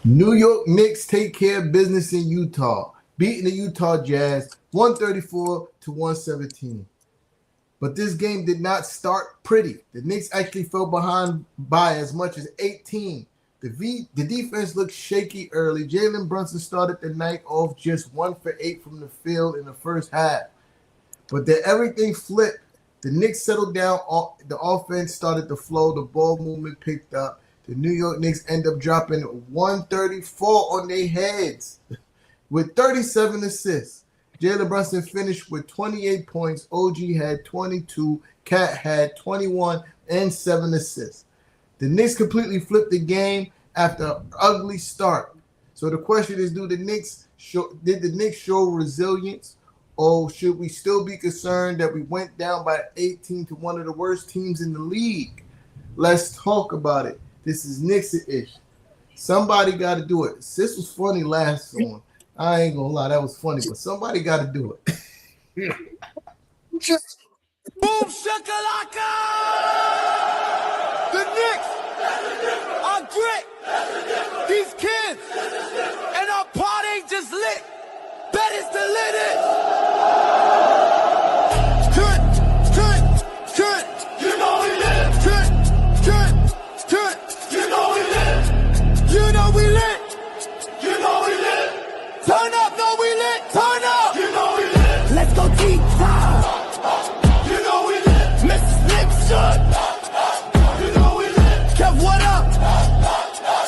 New York Knicks take care of business in Utah, beating the Utah Jazz 134 to 117. But this game did not start pretty. The Knicks actually fell behind by as much as 18. The defense looked shaky early. Jalen Brunson started the night off just 1 for 8 from the field in the first half. But then everything flipped. The Knicks settled down. The offense started to flow. The ball movement picked up. The New York Knicks end up dropping 134 on their heads with 37 assists. Jalen Brunson finished with 28 points. OG had 22. Cat had 21 and 7 assists. The Knicks completely flipped the game after an ugly start. So the question is, did the Knicks show resilience, or should we still be concerned that we went down by 18 to one of the worst teams in the league? Let's talk about it. This is Knicks N Ish. Somebody got to do it. This was funny last song. I ain't gonna lie, that was funny, but somebody got to do it. Just boom shakalaka! The Knicks are grit. These kids and our party ain't just lit. Bet it's the littest. You know we lit. You know we lit. You know we lit. You know we lit. Turn up, no we lit. Turn up. You know we lit. Let's go deep time. You know we lit. Mrs. Nixon. You know we lit. Kev, what up?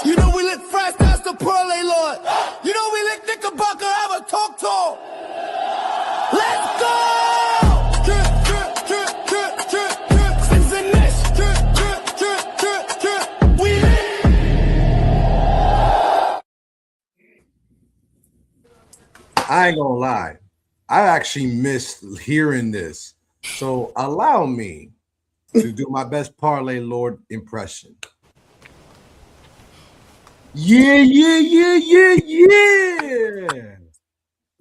You know we lit fresh, that's the Pearl Lord. You know we lit Knickerbocker, have a talk to. Let's go! Since the Nish. We lit. I ain't gonna lie. I actually missed hearing this. So allow me to do my best Parlay Lord impression. Yeah.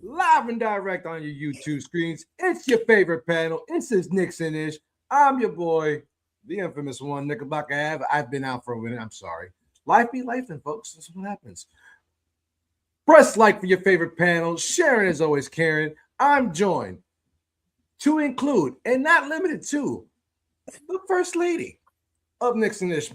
Live and direct on your YouTube screens. It's your favorite panel. It's his Knicks N Ish. I'm your boy, the infamous one, Knickerbocker Ave. I've been out for a minute. I'm sorry. Life be life, and folks. That's what happens. Press like for your favorite panel. Sharon is always caring. I'm joined to include, and not limited to, the First Lady of Knicks N Ish,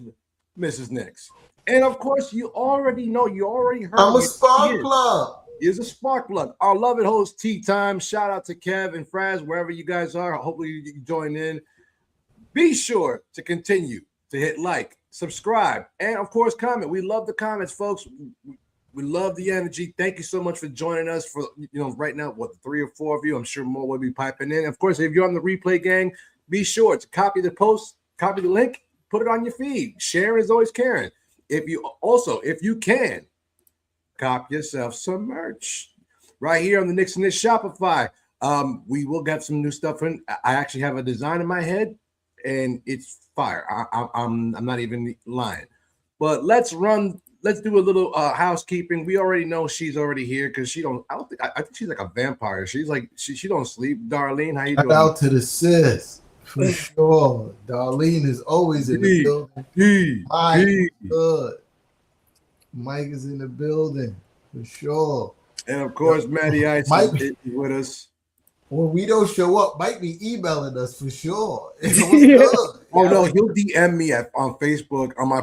Mrs. Knicks. And of course, you already know, you already heard. I'm a spark plug. Is a spark plug. Our love it host Tea Time. Shout out to Kev and Fraz, wherever you guys are. Hopefully you can join in. Be sure to continue to hit like, subscribe, and of course comment. We love the comments, folks. We love the energy. Thank you so much for joining us for, right now, 3 or 4 of you. I'm sure more will be piping in. Of course, if you're on the replay gang, be sure to copy the post, copy the link, put it on your feed. Sharing is always caring. If you can, cop yourself some merch right here on the Knicks N Ish Shopify. We will get some new stuff in. I actually have a design in my head, and it's fire. I'm not even lying. But let's do a little housekeeping. We already know she's already here because I think she's like a vampire. She's like she don't sleep. Darlene, how you doing? Shout out to the sis. For sure. Darlene is always in the building. Mike is in the building for sure. And of course, Matty Ice is with us. When we don't show up, Mike be emailing us for sure. Oh no, he'll DM me on Facebook, on my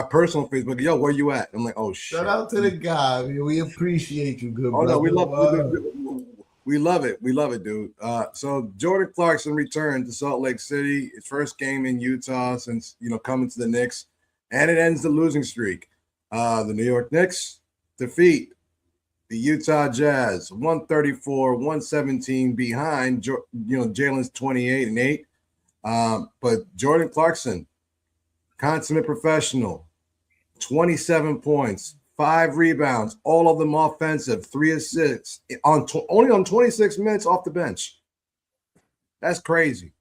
personal Facebook. Yo, where you at? I'm like, oh shit. Shout out to the guy. We appreciate you, good. Oh no, we love it. We love it, dude. So Jordan Clarkson returned to Salt Lake City. His first game in Utah since coming to the Knicks, and it ends the losing streak. The New York Knicks defeat the Utah Jazz 134-117 behind Jalen's 28 and 8. But Jordan Clarkson, consummate professional, 27 points, 5 rebounds, all of them offensive, 3 assists only on 26 minutes off the bench. That's crazy.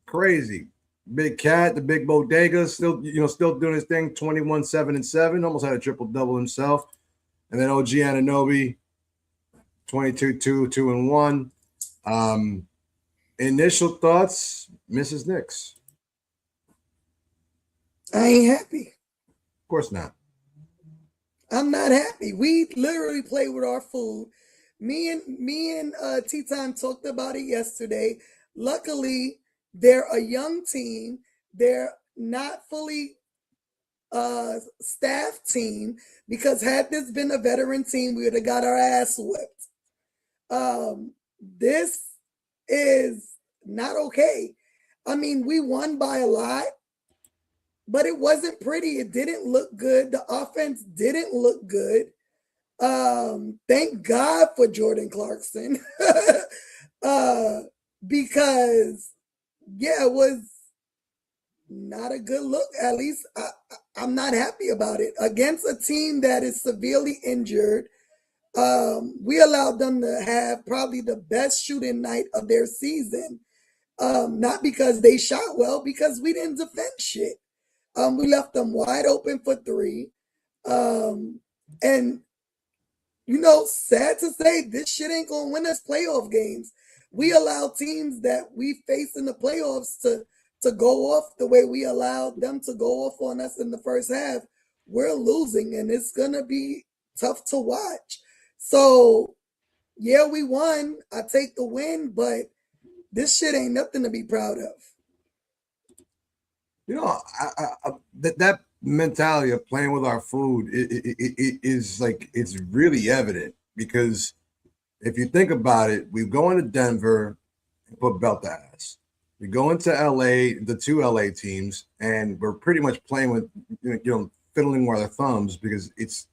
Crazy. Big Cat, the big bodega, still doing his thing, 21, 7, and 7, almost had a triple-double himself. And then OG Anunoby, 22, 2, and 1. Initial thoughts, Mrs. Knicks. I ain't happy. Of course not. I'm not happy. We literally play with our food. Me and Tea Time talked about it yesterday. Luckily, they're a young team. They're not fully staff team, because had this been a veteran team, we would have got our ass whipped. This is not okay. I mean, we won by a lot, but it wasn't pretty. It didn't look good. The offense didn't look good. Thank God for Jordan Clarkson. Because yeah, it was not a good look. At least I'm not happy about it. Against a team that is severely injured, we allowed them to have probably the best shooting night of their season. Not because they shot well, because we didn't defend shit. We left them wide open for three. And sad to say, this shit ain't gonna win us playoff games. We allow teams that we face in the playoffs to go off the way we allowed them to go off on us in the first half. We're losing, and it's gonna be tough to watch. So yeah, we won. I take the win, but this shit ain't nothing to be proud of. That mentality of playing with our food it is like, it's really evident, because if you think about it, we go into Denver and put belt to ass. We go into LA, the two LA teams, and we're pretty much playing with, fiddling with our thumbs, because it's,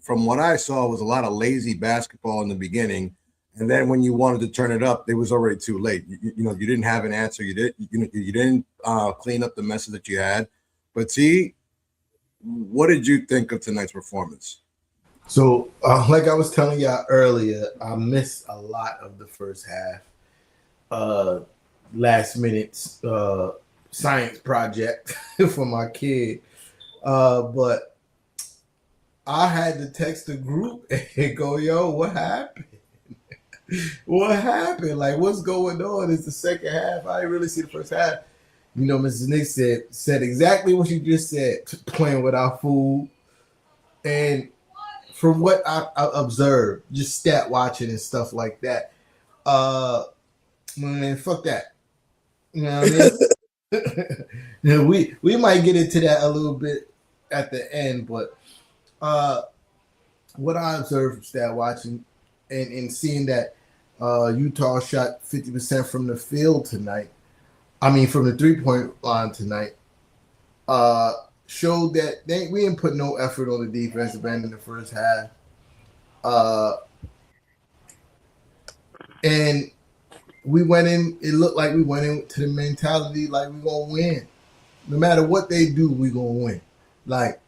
from what I saw, was a lot of lazy basketball in the beginning. And then when you wanted to turn it up, it was already too late. You didn't have an answer. You didn't clean up the messes that you had. But see, what did you think of tonight's performance? So, like I was telling y'all earlier, I missed a lot of the first half. Last minute science project for my kid. But I had to text the group and go, yo, what happened? What happened? Like, what's going on? It's the second half. I didn't really see the first half. Mrs. Nick said exactly what you just said, playing with our food. And from what I observed, just stat watching and stuff like that, man, fuck that. You know what I mean? we might get into that a little bit at the end, but what I observed from stat watching and seeing that Utah shot 50% from the field tonight, I mean from the 3-point line tonight, showed that we didn't put no effort on the defensive end in the first half. And we went in, it looked like we went into the mentality like we're going to win. No matter what they do, we're going to win. Like,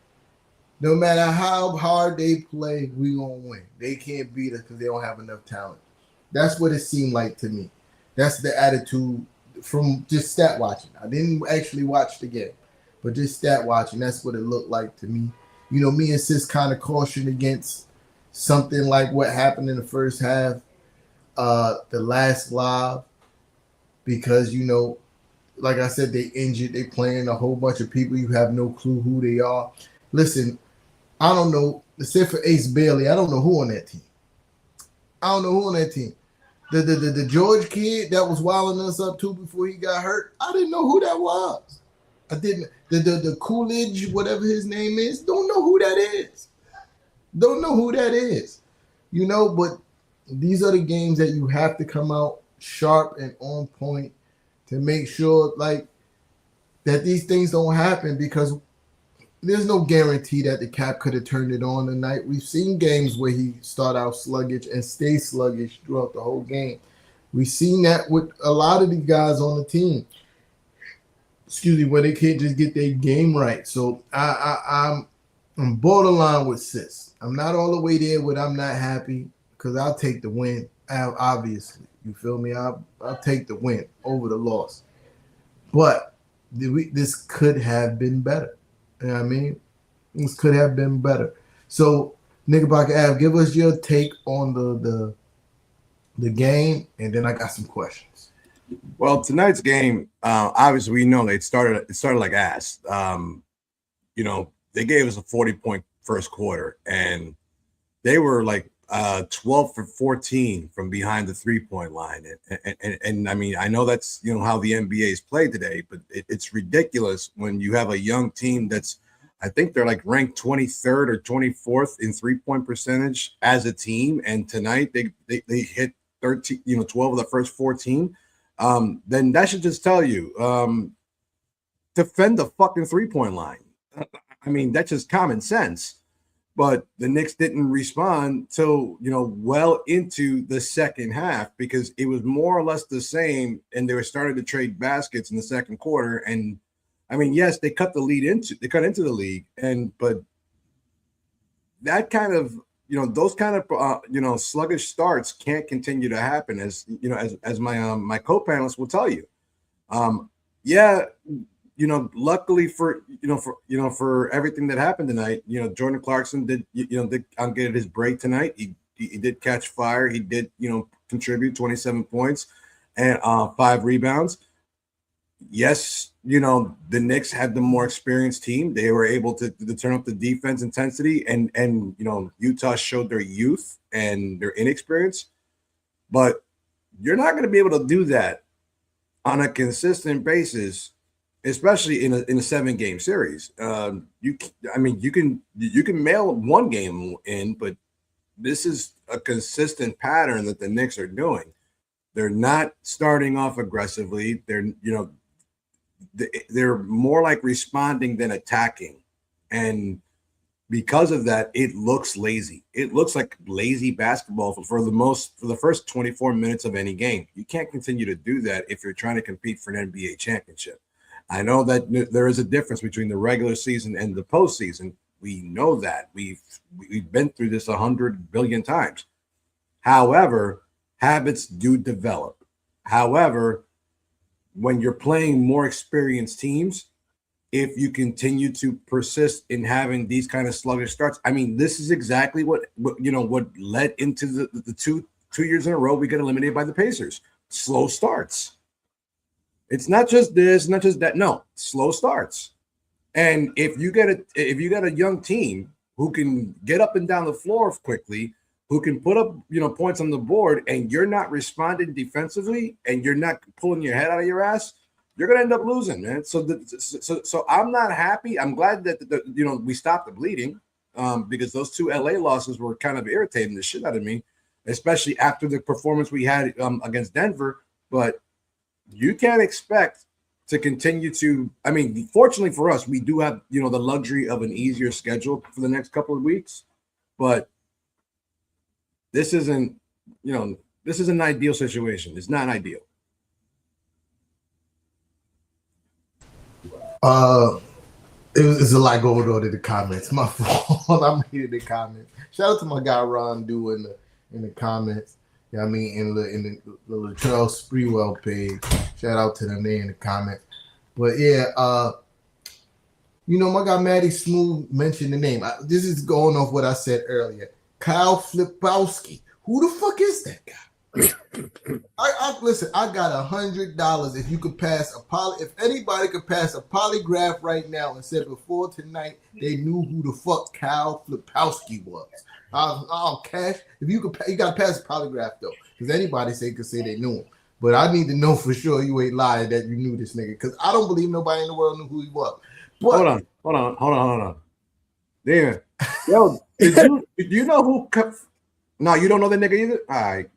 no matter how hard they play, we're going to win. They can't beat us because they don't have enough talent. That's what it seemed like to me. That's the attitude from just stat watching. I didn't actually watch the game, but just stat watching, that's what it looked like to me. Me and Sis kind of cautioned against something like what happened in the first half, the last live, because, like I said, they injured, they playing a whole bunch of people. You have no clue who they are. Listen, I don't know, except for Ace Bailey, I don't know who on that team. The George kid that was wilding us up too before he got hurt, I didn't know who that was. I didn't. The Coolidge, whatever his name is, don't know who that is. But these are the games that you have to come out sharp and on point to make sure, like, that these things don't happen, because there's no guarantee that the Cap could have turned it on tonight. We've seen games where he start out sluggish and stay sluggish throughout the whole game. We've seen that with a lot of the guys on the team. Where they can't just get their game right. So I'm borderline with Sis. I'm not all the way there, but I'm not happy, because I'll take the win. Obviously, you feel me? I'll take the win over the loss. But this could have been better. You know what I mean? This could have been better. So, Knickerbocker Ave, give us your take on the game, and then I got some questions. Well, tonight's game, obviously we know it started like ass. They gave us a 40-point first quarter, and they were like 12 for 14 from behind the 3-point line. And I mean, I know that's, how the NBA is played today, but it's ridiculous when you have a young team that's, I think they're like ranked 23rd or 24th in 3-point percentage as a team. And tonight they hit 13, 12 of the first 14. Then that should just tell you, defend the fucking 3-point line. I mean, that's just common sense. But the Knicks didn't respond till, well into the second half, because it was more or less the same, and they were starting to trade baskets in the second quarter. And I mean, yes, they cut into the league, but that kind of, those kind of sluggish starts can't continue to happen, as my co-panelists will tell you. Luckily for everything that happened tonight, Jordan Clarkson did get his break tonight. He did catch fire. He did, contribute 27 points and 5 rebounds. Yes, the Knicks had the more experienced team. They were able to turn up the defense intensity, and Utah showed their youth and their inexperience. But you're not going to be able to do that on a consistent basis, especially in a 7-game series. You can mail one game in, but this is a consistent pattern that the Knicks are doing. They're not starting off aggressively. They're more like responding than attacking, and because of that, it looks lazy. It looks like lazy basketball for the first 24 minutes of any game. You can't continue to do that if you're trying to compete for an NBA championship. I know that there is a difference between the regular season and the postseason. We know that. We've been through this 100 billion times. However, habits do develop. However, when you're playing more experienced teams, if you continue to persist in having these kind of sluggish starts, I mean, this is exactly what led into the two years in a row we get eliminated by the Pacers. Slow starts. It's not just this, not just that. No, slow starts. And if you get a young team who can get up and down the floor quickly, who can put up points on the board, and you're not responding defensively, and you're not pulling your head out of your ass, you're gonna end up losing, man. So I'm not happy. I'm glad that we stopped the bleeding, because those 2 LA losses were kind of irritating the shit out of me, especially after the performance we had against Denver. But you can't expect to continue to. I mean, fortunately for us, we do have the luxury of an easier schedule for the next couple of weeks, but this isn't an ideal situation. It's not ideal. It's a lot going on in the comments. My fault. I'm reading the comments. Shout out to my guy Ron Du in the comments. I mean, in the Latrell Sprewell page. Shout out to them there in the comments. But yeah, my guy Matty Smooth mentioned the name. This is going off what I said earlier. Kyle Flipowski. Who the fuck is that guy? Listen, I got $100 if you could pass if anybody could pass a polygraph right now and said before tonight they knew who the fuck Kyle Flipowski was. I'll cash. If you could, you gotta pass a polygraph though, because anybody could say they knew him. But I need to know for sure you ain't lying that you knew this nigga, because I don't believe nobody in the world knew who he was. But, hold on. Damn. Yo, do you know who? No, you don't know the nigga either. All right.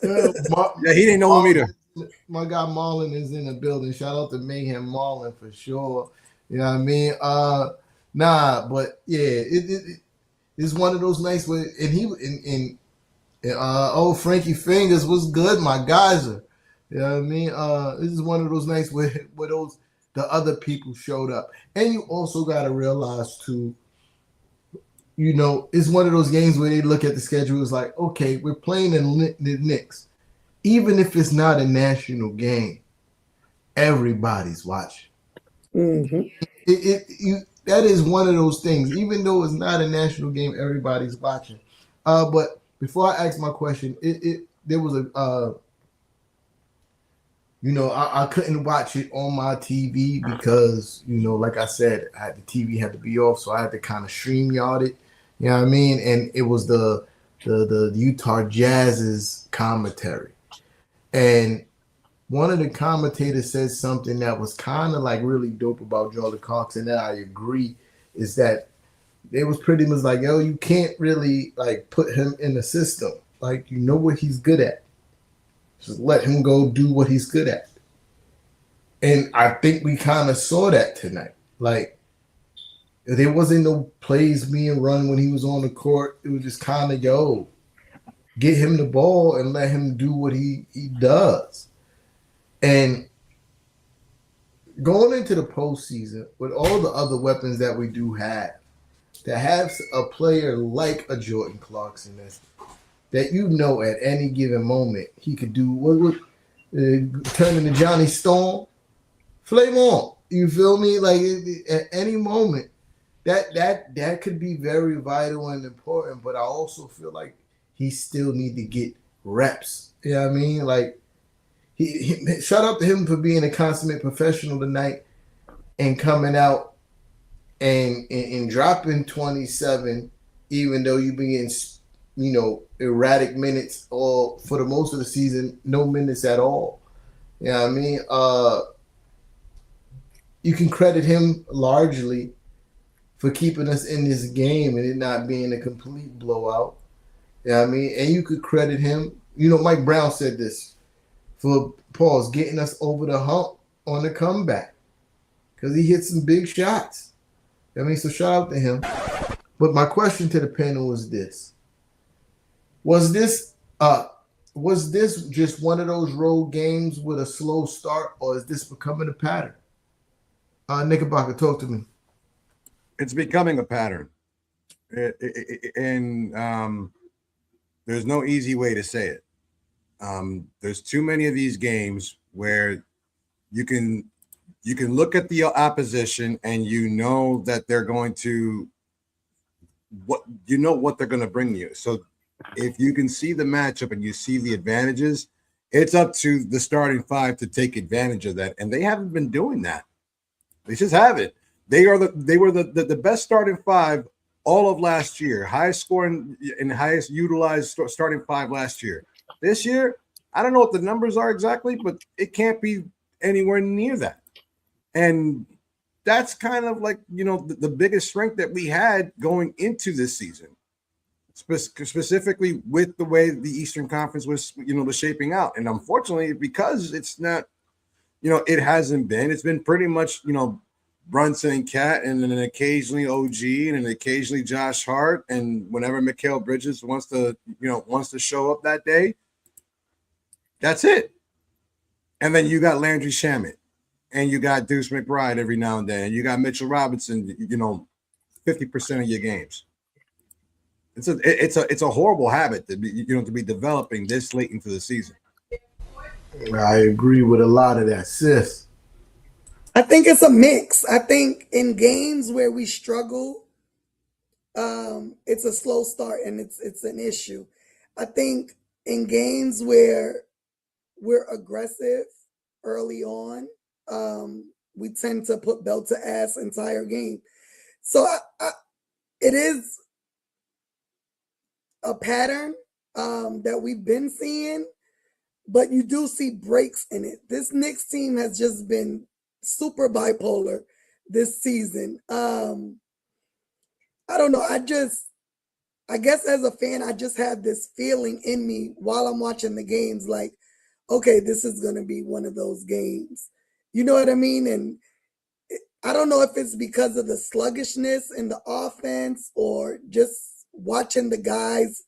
Yeah, he didn't know him either. My guy Marlon is in the building. Shout out to Mayhem Marlon for sure. You know what I mean? But yeah, it's one of those nights where Frankie Fingers was good, my geyser. You know what I mean? This is one of those nights where the other people showed up. And you also gotta realize too, it's one of those games where they look at the schedule, it's like, okay, we're playing the Knicks. Even if it's not a national game, everybody's watching. Mm-hmm. That is one of those things. Even though it's not a national game, everybody's watching. But before I ask my question, there was I couldn't watch it on my TV because, like I said, the TV had to be off, so I had to kind of stream yard it. You know what I mean? And it was the Utah Jazz's commentary. And one of the commentators said something that was kind of like really dope about Jordan Cox, and that I agree, is that it was pretty much like, yo, you can't really like put him in the system. Like, you know what he's good at. Just let him go do what he's good at. And I think we kind of saw that tonight. Like, there wasn't no plays being run when he was on the court. It was just kind of, yo, get him the ball and let him do what he does. And going into the postseason with all the other weapons that we do have, to have a player like a Jordan Clarkson that at any given moment he could do what turn into Johnny Storm, flame on. You feel me? Like at any moment, that could be very vital and important. But I also feel like he still need to get reps. You know what I mean? Like he shout out to him for being a consummate professional tonight and coming out and dropping 27, even though you've been getting erratic minutes or for the most of the season, no minutes at all. You know what I mean? You can credit him largely for keeping us in this game and it not being a complete blowout. You know what I mean? And you could credit him. Mike Brown said this for Paul's getting us over the hump on the comeback because he hit some big shots. I mean, so shout out to him. But my question to the panel was this. Was this just one of those road games with a slow start, or is this becoming a pattern? Knickerbocker, talk to me. It's becoming a pattern. And there's no easy way to say it. There's too many of these games where you can look at the opposition and that they're going to what they're going to bring you. So if you can see the matchup and you see the advantages, it's up to the starting five to take advantage of that. And they haven't been doing that. They just haven't. They were the best starting five all of last year, highest scoring and highest utilized starting five last year. This year, I don't know what the numbers are exactly, but it can't be anywhere near that. And that's kind of like, the biggest strength that we had going into this season, specifically with the way the Eastern Conference was shaping out. And unfortunately, because it's not, it's been pretty much, Brunson and Cat, and then occasionally OG, and then occasionally Josh Hart. And whenever Mikal Bridges wants to show up that day, that's it. And then you got Landry Shamet. And you got Deuce McBride every now and then. And you got Mitchell Robinson, 50% of your games. It's a horrible habit to be developing this late into the season. I agree with a lot of that, sis. I think it's a mix. I think in games where we struggle, it's a slow start and it's an issue. I think in games where we're aggressive early on, we tend to put belt to ass entire game. So it is a pattern that we've been seeing, but you do see breaks in it. This Knicks team has just been super bipolar this season. I don't know. I guess as a fan, I just have this feeling in me while I'm watching the games like, okay, this is going to be one of those games. You know what I mean? And I don't know if it's because of the sluggishness in the offense or just watching the guys,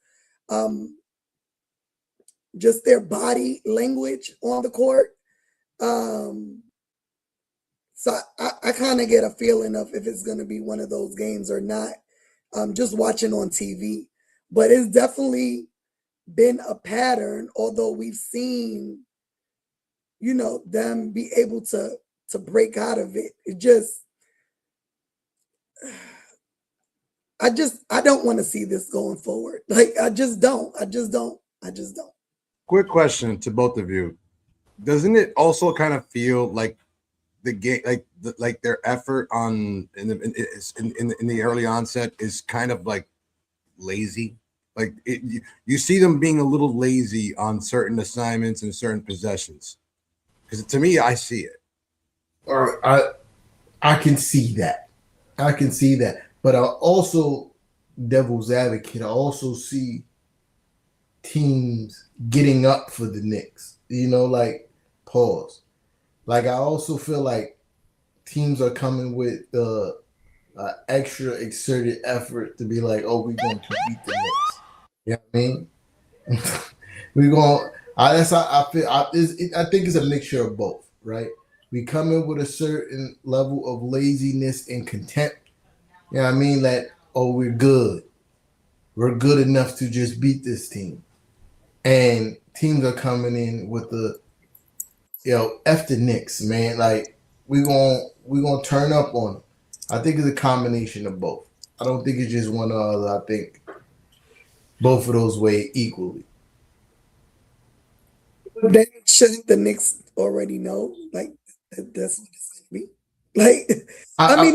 just their body language on the court. So I kind of get a feeling of if it's going to be one of those games or not, just watching on TV. But it's definitely been a pattern, although we've seen, them be able to break out of it. It just, I don't want to see this going forward. Like, I just don't. Quick question to both of you. doesn't it also kind of feel like the game, like their effort on in the early onset is kind of like lazy? Like you see them being a little lazy on certain assignments and certain possessions. Because to me, I see it. Or I can see that. I can see that. But I also, devil's advocate, I also see teams getting up for the Knicks. Like, pause. Like, I also feel like teams are coming with extra exerted effort to be like, oh, we're going to beat the Knicks. You know what I mean? We're going. That's how I feel. I think it's a mixture of both, right? We come in with a certain level of laziness and contempt. You know what I mean? That, oh, we're good. We're good enough to just beat this team. And teams are coming in with the, F the Knicks, man. Like, we're gonna turn up on them. I think it's a combination of both. I don't think it's just one or the other. I think both of those weigh equally. Then shouldn't the Knicks already know? Like, that's what it's gonna be. Like, I mean,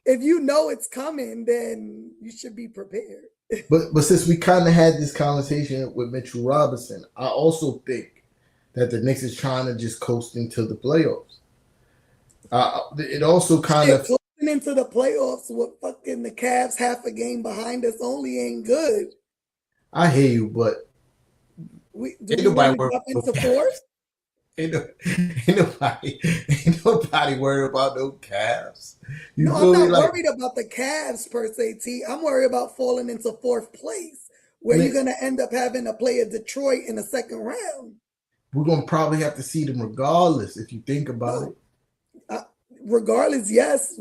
if you know it's coming, then you should be prepared. But since we kind of had this conversation with Mitchell Robinson, I also think that the Knicks is trying to just coast into the playoffs. It also kind of coasting into the playoffs with fucking the Cavs half a game behind us only ain't good. I hear you, but ain't nobody worried into fourth? Ain't nobody worried about no Cavs. I'm not worried about the Cavs per se, T. I'm worried about falling into fourth place, where you're gonna end up having to play a Detroit in the second round. We're gonna probably have to see them regardless, if you think about it. Regardless, yes.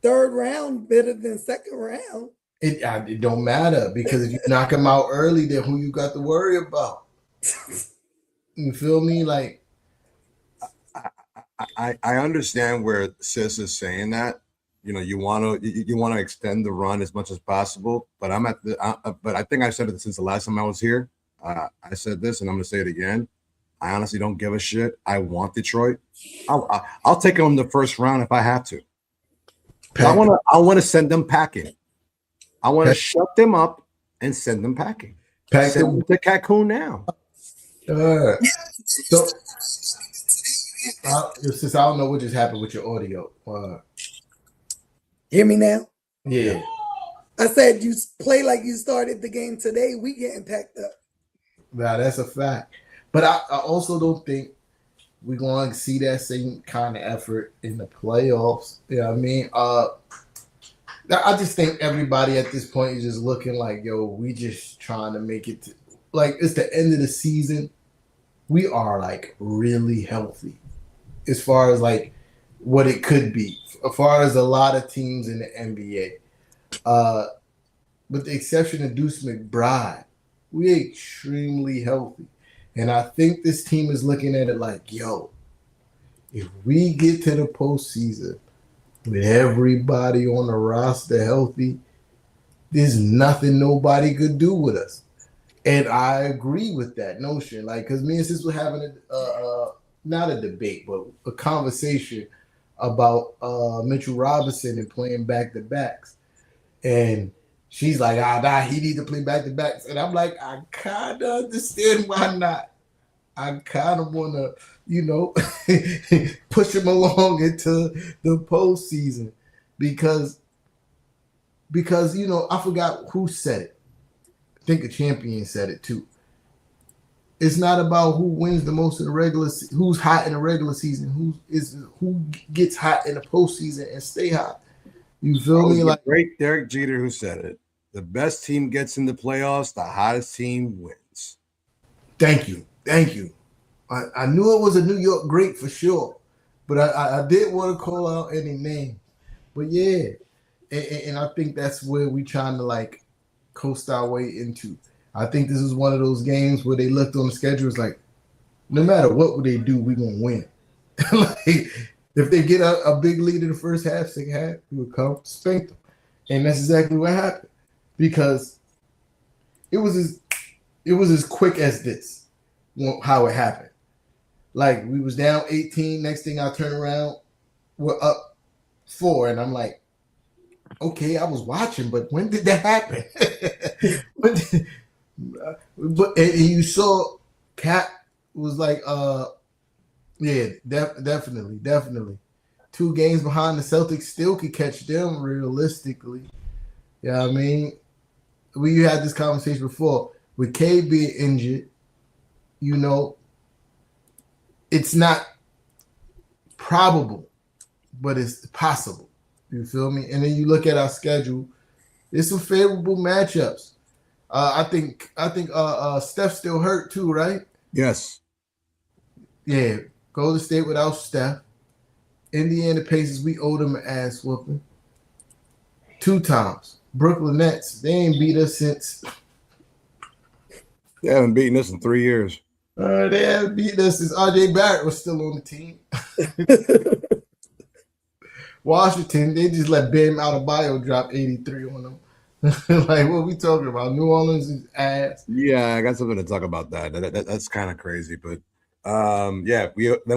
Third round better than second round. It don't matter, because if you knock them out early, then who you got to worry about? You feel me? Like, I understand where Sis is saying that. You want to extend the run as much as possible, but but I think I said it since the last time I was here. I said this, and I'm going to say it again. I honestly don't give a shit. I want Detroit. I'll take them in the first round if I have to. I want to send them packing. I want to shut them up and send them packing. Send them to Cancun now. So, since I don't know what just happened with your audio. Hear me now? Yeah. I said you play like you started the game today. We getting packed up. Nah, that's a fact. But I also don't think we're going to see that same kind of effort in the playoffs. You know what I mean? I just think everybody at this point is just looking like, yo, we just trying to make it to, like, it's the end of the season. We are like really healthy as far as like what it could be, as far as a lot of teams in the NBA. With the exception of Deuce McBride, we're extremely healthy. And I think this team is looking at it like, yo, if we get to the postseason with everybody on the roster healthy, there's nothing nobody could do with us. And I agree with that notion. Like, because me and Sis were having not a debate, but a conversation about Mitchell Robinson and playing back-to-backs. And she's like, he need to play back-to-backs. And I'm like, I kind of understand why not. I kind of want to, push him along into the postseason because, I forgot who said it. I think a champion said it too. It's not about who wins the most in the regular season, who's hot in the regular season, who gets hot in the postseason and stay hot. You feel me? Like, great Derek Jeter who said it. The best team gets in the playoffs, the hottest team wins. Thank you. I knew it was a New York great for sure, but I didn't want to call out any name. But yeah, and I think that's where we trying to like coast our way into. I think this is one of those games where they looked on the schedule, it's like, no matter what they do, we're going to win. Like, if they get a big lead in the first half, second half, we would come spank them. And that's exactly what happened. Because it was as quick as this. how it happened. Like, we was down 18. Next thing I turn around, we're up 4. And I'm like, okay, I was watching, but when did that happen? But you saw Cat was like, yeah, definitely. 2 games behind the Celtics still could catch them realistically. Yeah, I mean, we had this conversation before with K being injured. You know, it's not probable, but it's possible. You feel me? And then you look at our schedule. There's some favorable matchups. I think Steph's still hurt too, right? Yes. Yeah. Golden State without Steph. Indiana Pacers, we owe them an ass whooping 2 times. Brooklyn Nets, they ain't beat us since. They haven't beaten us in 3 years. They haven't beaten us since RJ Barrett was still on the team. Washington, they just let Bam Adebayo drop 83 on them. Like, what are we talking about? New Orleans is ass. Yeah, I got something to talk about that. That's kind of crazy, but yeah, we're in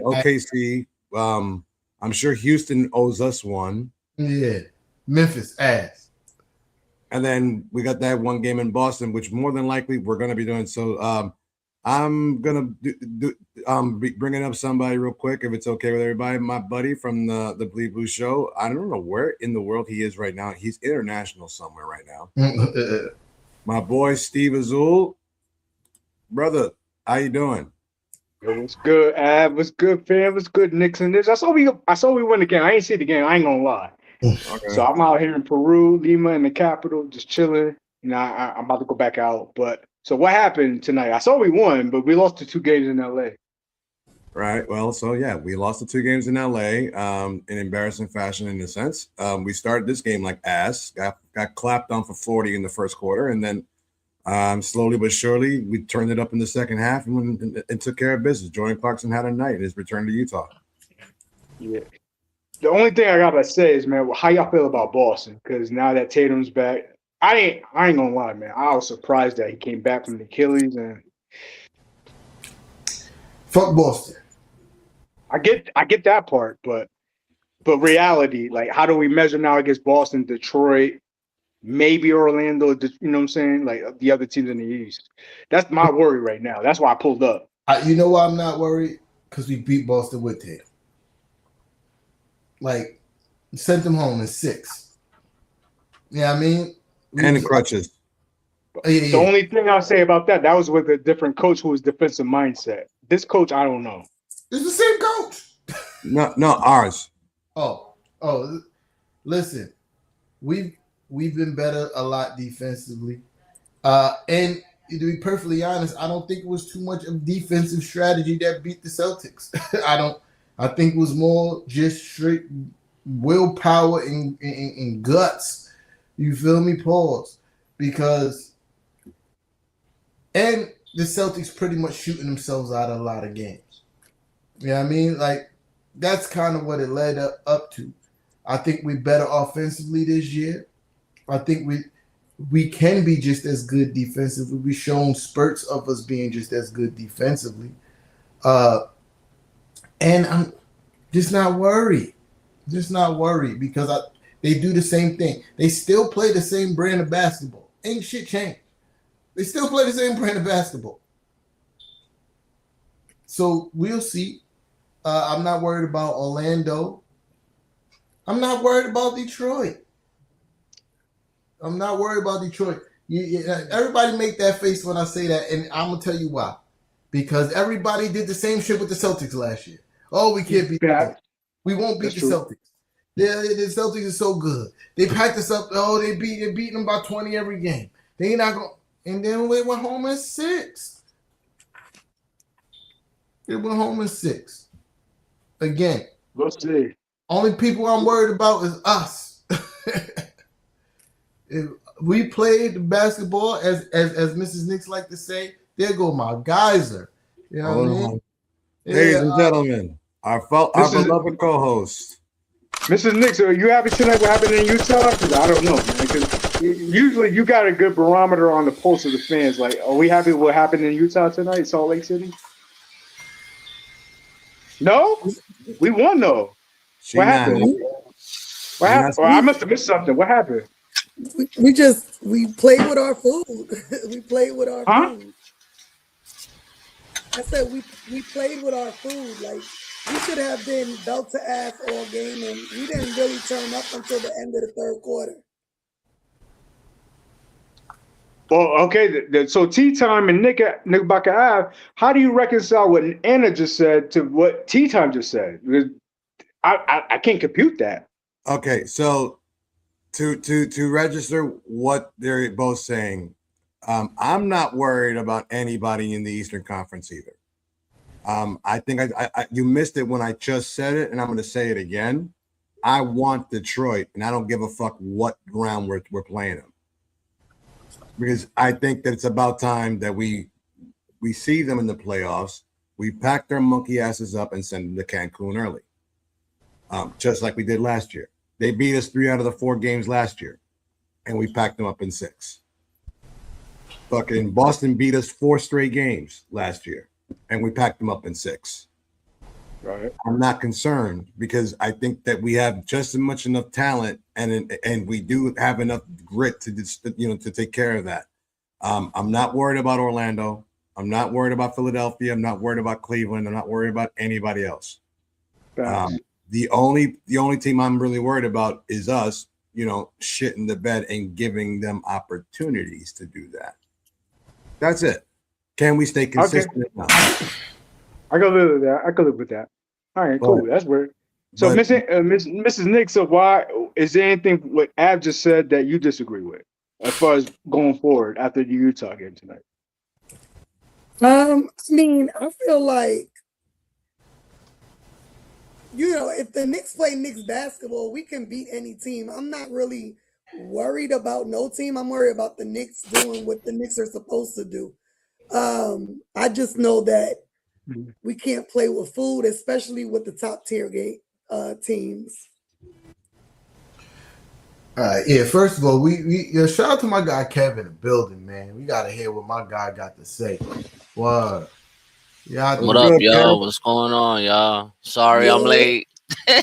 OKC. I'm sure Houston owes us one. Yeah, Memphis ass. And then we got that one game in Boston, which more than likely we're going to be doing. So I'm going to be bringing up somebody real quick, if it's okay with everybody. My buddy from the Bleed Blue Show. I don't know where in the world he is right now. He's international somewhere right now. My boy Steve Azul. Brother, how you doing? Yo, what's good, Ab? What's good, fam? What's good, Knicks N Ish? I saw we win the game. I ain't see the game. I ain't gonna lie. Okay. So I'm out here in Peru, Lima, in the capital, just chilling. You know, I'm about to go back out. But so what happened tonight? I saw we won, but we lost the 2 games in LA. Right. Well, so yeah, we lost the 2 games in LA in embarrassing fashion in a sense. We started this game like ass, got clapped on for 40 in the first quarter, and then slowly but surely we turned it up in the second half and took care of business. Jordan Clarkson had a night in his return to Utah. Yeah. The only thing I gotta say is, man, how y'all feel about Boston? Because now that Tatum's back, I ain't gonna lie, man. I was surprised that he came back from the Achilles, and Fuck Boston. I get that part, but reality, like, how do we measure now against Boston, Detroit, maybe Orlando? You know what I'm saying? Like the other teams in the East. That's my worry right now. That's why I pulled up. You know why I'm not worried? Because we beat Boston with Tatum. Like, sent them home in 6. Yeah, I mean, And the crutches. Yeah. The only thing I'll say about that was with a different coach who was defensive mindset. This coach, I don't know. It's the same coach. No, ours. Oh, listen, we've been better a lot defensively. And to be perfectly honest, I don't think it was too much of defensive strategy that beat the Celtics. I think it was more just straight willpower and guts. You feel me? Pause. Because the Celtics pretty much shooting themselves out of a lot of games. You know what I mean? Like, that's kind of what it led up to. I think we're better offensively this year. I think we can be just as good defensively. We've shown spurts of us being just as good defensively. And I'm just not worried. Because they do the same thing. They still play the same brand of basketball. Ain't shit changed. They still play the same brand of basketball. So we'll see. I'm not worried about Orlando. I'm not worried about Detroit. Everybody make that face when I say that, and I'm going to tell you why. Because everybody did the same shit with the Celtics last year. Oh, we can't beat the Celtics. We won't beat the Celtics. The Celtics are so good. They packed us up. Oh, they beating them by 20 every game. They not going. And then we went home in 6. They went home in 6. Again. Let's see. Only people I'm worried about is us. If we played the basketball as Mrs. Knicks like to say, there go my geyser. You know what I mean? Ladies and gentlemen, our beloved co-host. Mrs. Knicks, are you happy tonight? What happened in Utah? Because I don't know, man. Usually, you got a good barometer on the pulse of the fans. Like, are we happy with what happened in Utah tonight, Salt Lake City? No, we won though. She What not. happened? What She happened? not- Or I must have missed something. What happened? We played with our food. We played with our Huh? food. I said we played with our food. Like we should have been belt to ass all game, and we didn't really turn up until the end of the third quarter. Well, okay. So Tea Time and Knickerbocker Ave, how do you reconcile what Anna just said to what Tea Time just said? Because I can't compute that. Okay, so to register what they're both saying, I'm not worried about anybody in the Eastern Conference either. I think I you missed it when I just said it, and I'm going to say it again. I want Detroit, and I don't give a fuck what ground we're playing them, because I think that it's about time that we see them in the playoffs. We pack their monkey asses up and send them to Cancun early, just like we did last year. They beat us 3 out of the 4 games last year, and we packed them up in 6. Fucking Boston beat us 4 straight games last year, and we packed them up in 6. Right. I'm not concerned because I think that we have just as much enough talent, and we do have enough grit to take care of that. I'm not worried about Orlando. I'm not worried about Philadelphia. I'm not worried about Cleveland. I'm not worried about anybody else. The only team I'm really worried about is us, shitting the bed and giving them opportunities to do that. That's it. Can we stay consistent enough? I can live with that. I can live with that. All right, cool. That's weird. So, Mrs. Nick, so why is there anything what Av just said that you disagree with as far as going forward after the Utah game tonight? I mean, I feel like, if the Knicks play Knicks basketball, we can beat any team. I'm not really worried about no team. I'm worried about the Knicks doing what the Knicks are supposed to do. I just know that we can't play with food, especially with the top tier teams. Yeah. First of all, we shout out to my guy Kevin in the building, man. We gotta hear what my guy got to say. What? Yeah. What up, y'all? What's going on, y'all? Sorry, I'm late.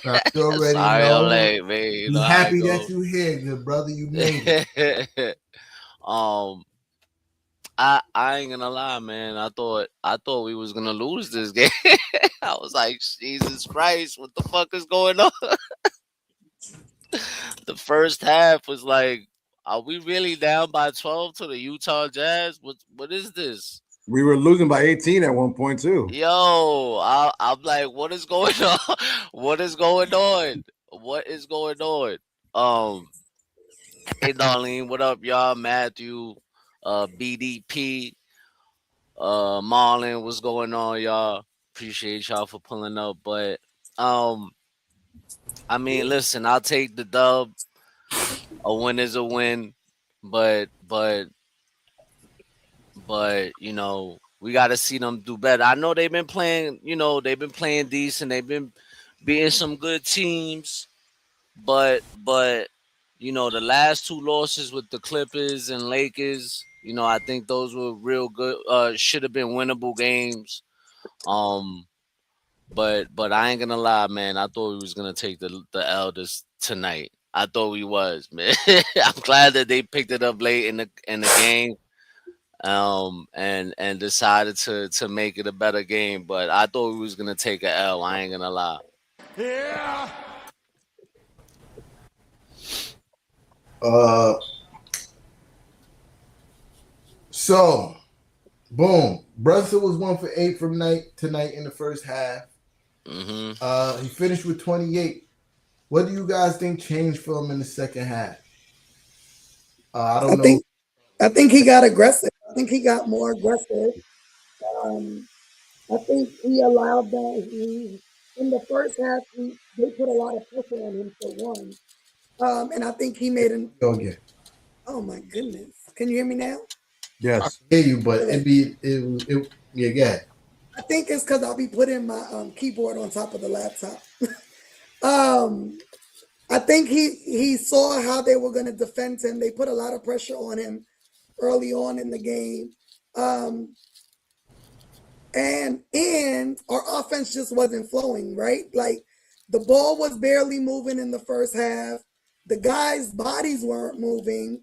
Sorry, I'm late, man. You know happy that you here, good brother. You made it. I ain't gonna lie, man. I thought we was gonna lose this game. I was like, Jesus Christ, what the fuck is going on? The first half was like, are we really down by 12 to the Utah Jazz? What is this? We were losing by 18 at one point too. Yo, I'm like, what is going on? What is going on? What is going on? Hey, Darlene, what up, y'all? Matthew, BDP, Marlon, what's going on, y'all? Appreciate y'all for pulling up, but I mean, listen, I'll take the dub. A win is a win, but we got to see them do better. I know they've been playing, decent. They've been beating some good teams, but the last 2 losses with the Clippers and Lakers, I think those were real good. Should have been winnable games. But I ain't gonna lie, man. I thought we was gonna take the Elders tonight. I thought we was, man. I'm glad that they picked it up late in the game, and decided to make it a better game. But I thought we was gonna take a L. I ain't gonna lie. Yeah. So, boom. Brunson was 1 for 8 from tonight in the first half. Mm-hmm. He finished with 28. What do you guys think changed for him in the second half? I don't know. I think he got aggressive. I think he got more aggressive. I think he allowed that. In the first half, they put a lot of pressure on him for one. And I think he made an. Go again. Oh my goodness! Can you hear me now? Yes. I hear you, but yeah, go ahead. I think it's because I'll be putting my keyboard on top of the laptop. I think he saw how they were going to defend him. They put a lot of pressure on him early on in the game. And our offense just wasn't flowing, right? Like the ball was barely moving in the first half. The guys' bodies weren't moving.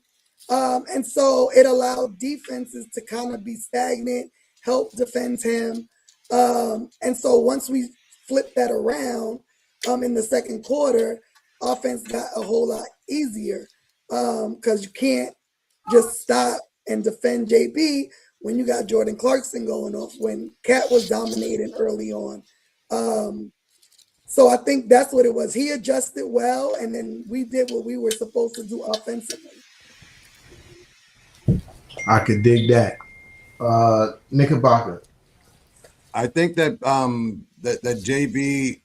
And so it allowed defenses to kind of be stagnant, help defend him. And so once we flipped that around in the second quarter, offense got a whole lot easier because you can't just stop and defend JB when you got Jordan Clarkson going off, when Cat was dominating early on. So I think that's what it was. He adjusted well, and then we did what we were supposed to do offensively. I could dig that. Knickerbocker. I think that that JB,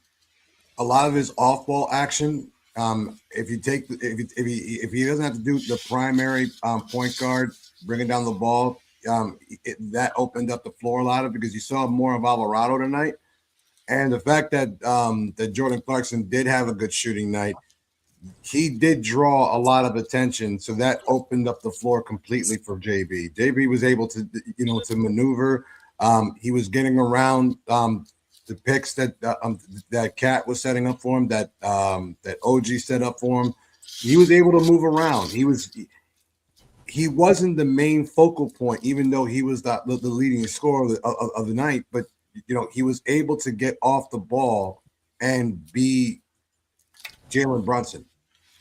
a lot of his off-ball action, if he doesn't have to do the primary point guard bringing down the ball, that opened up the floor a lot because you saw more of Alvarado tonight, and the fact that that Jordan Clarkson did have a good shooting night, he did draw a lot of attention, so that opened up the floor completely for JB. JB was able to to maneuver. He was getting around the picks that that Cat was setting up for him, that OG set up for him. He was able to move around. He wasn't the main focal point, even though he was the leading scorer of the night. But he was able to get off the ball and be Jalen Brunson,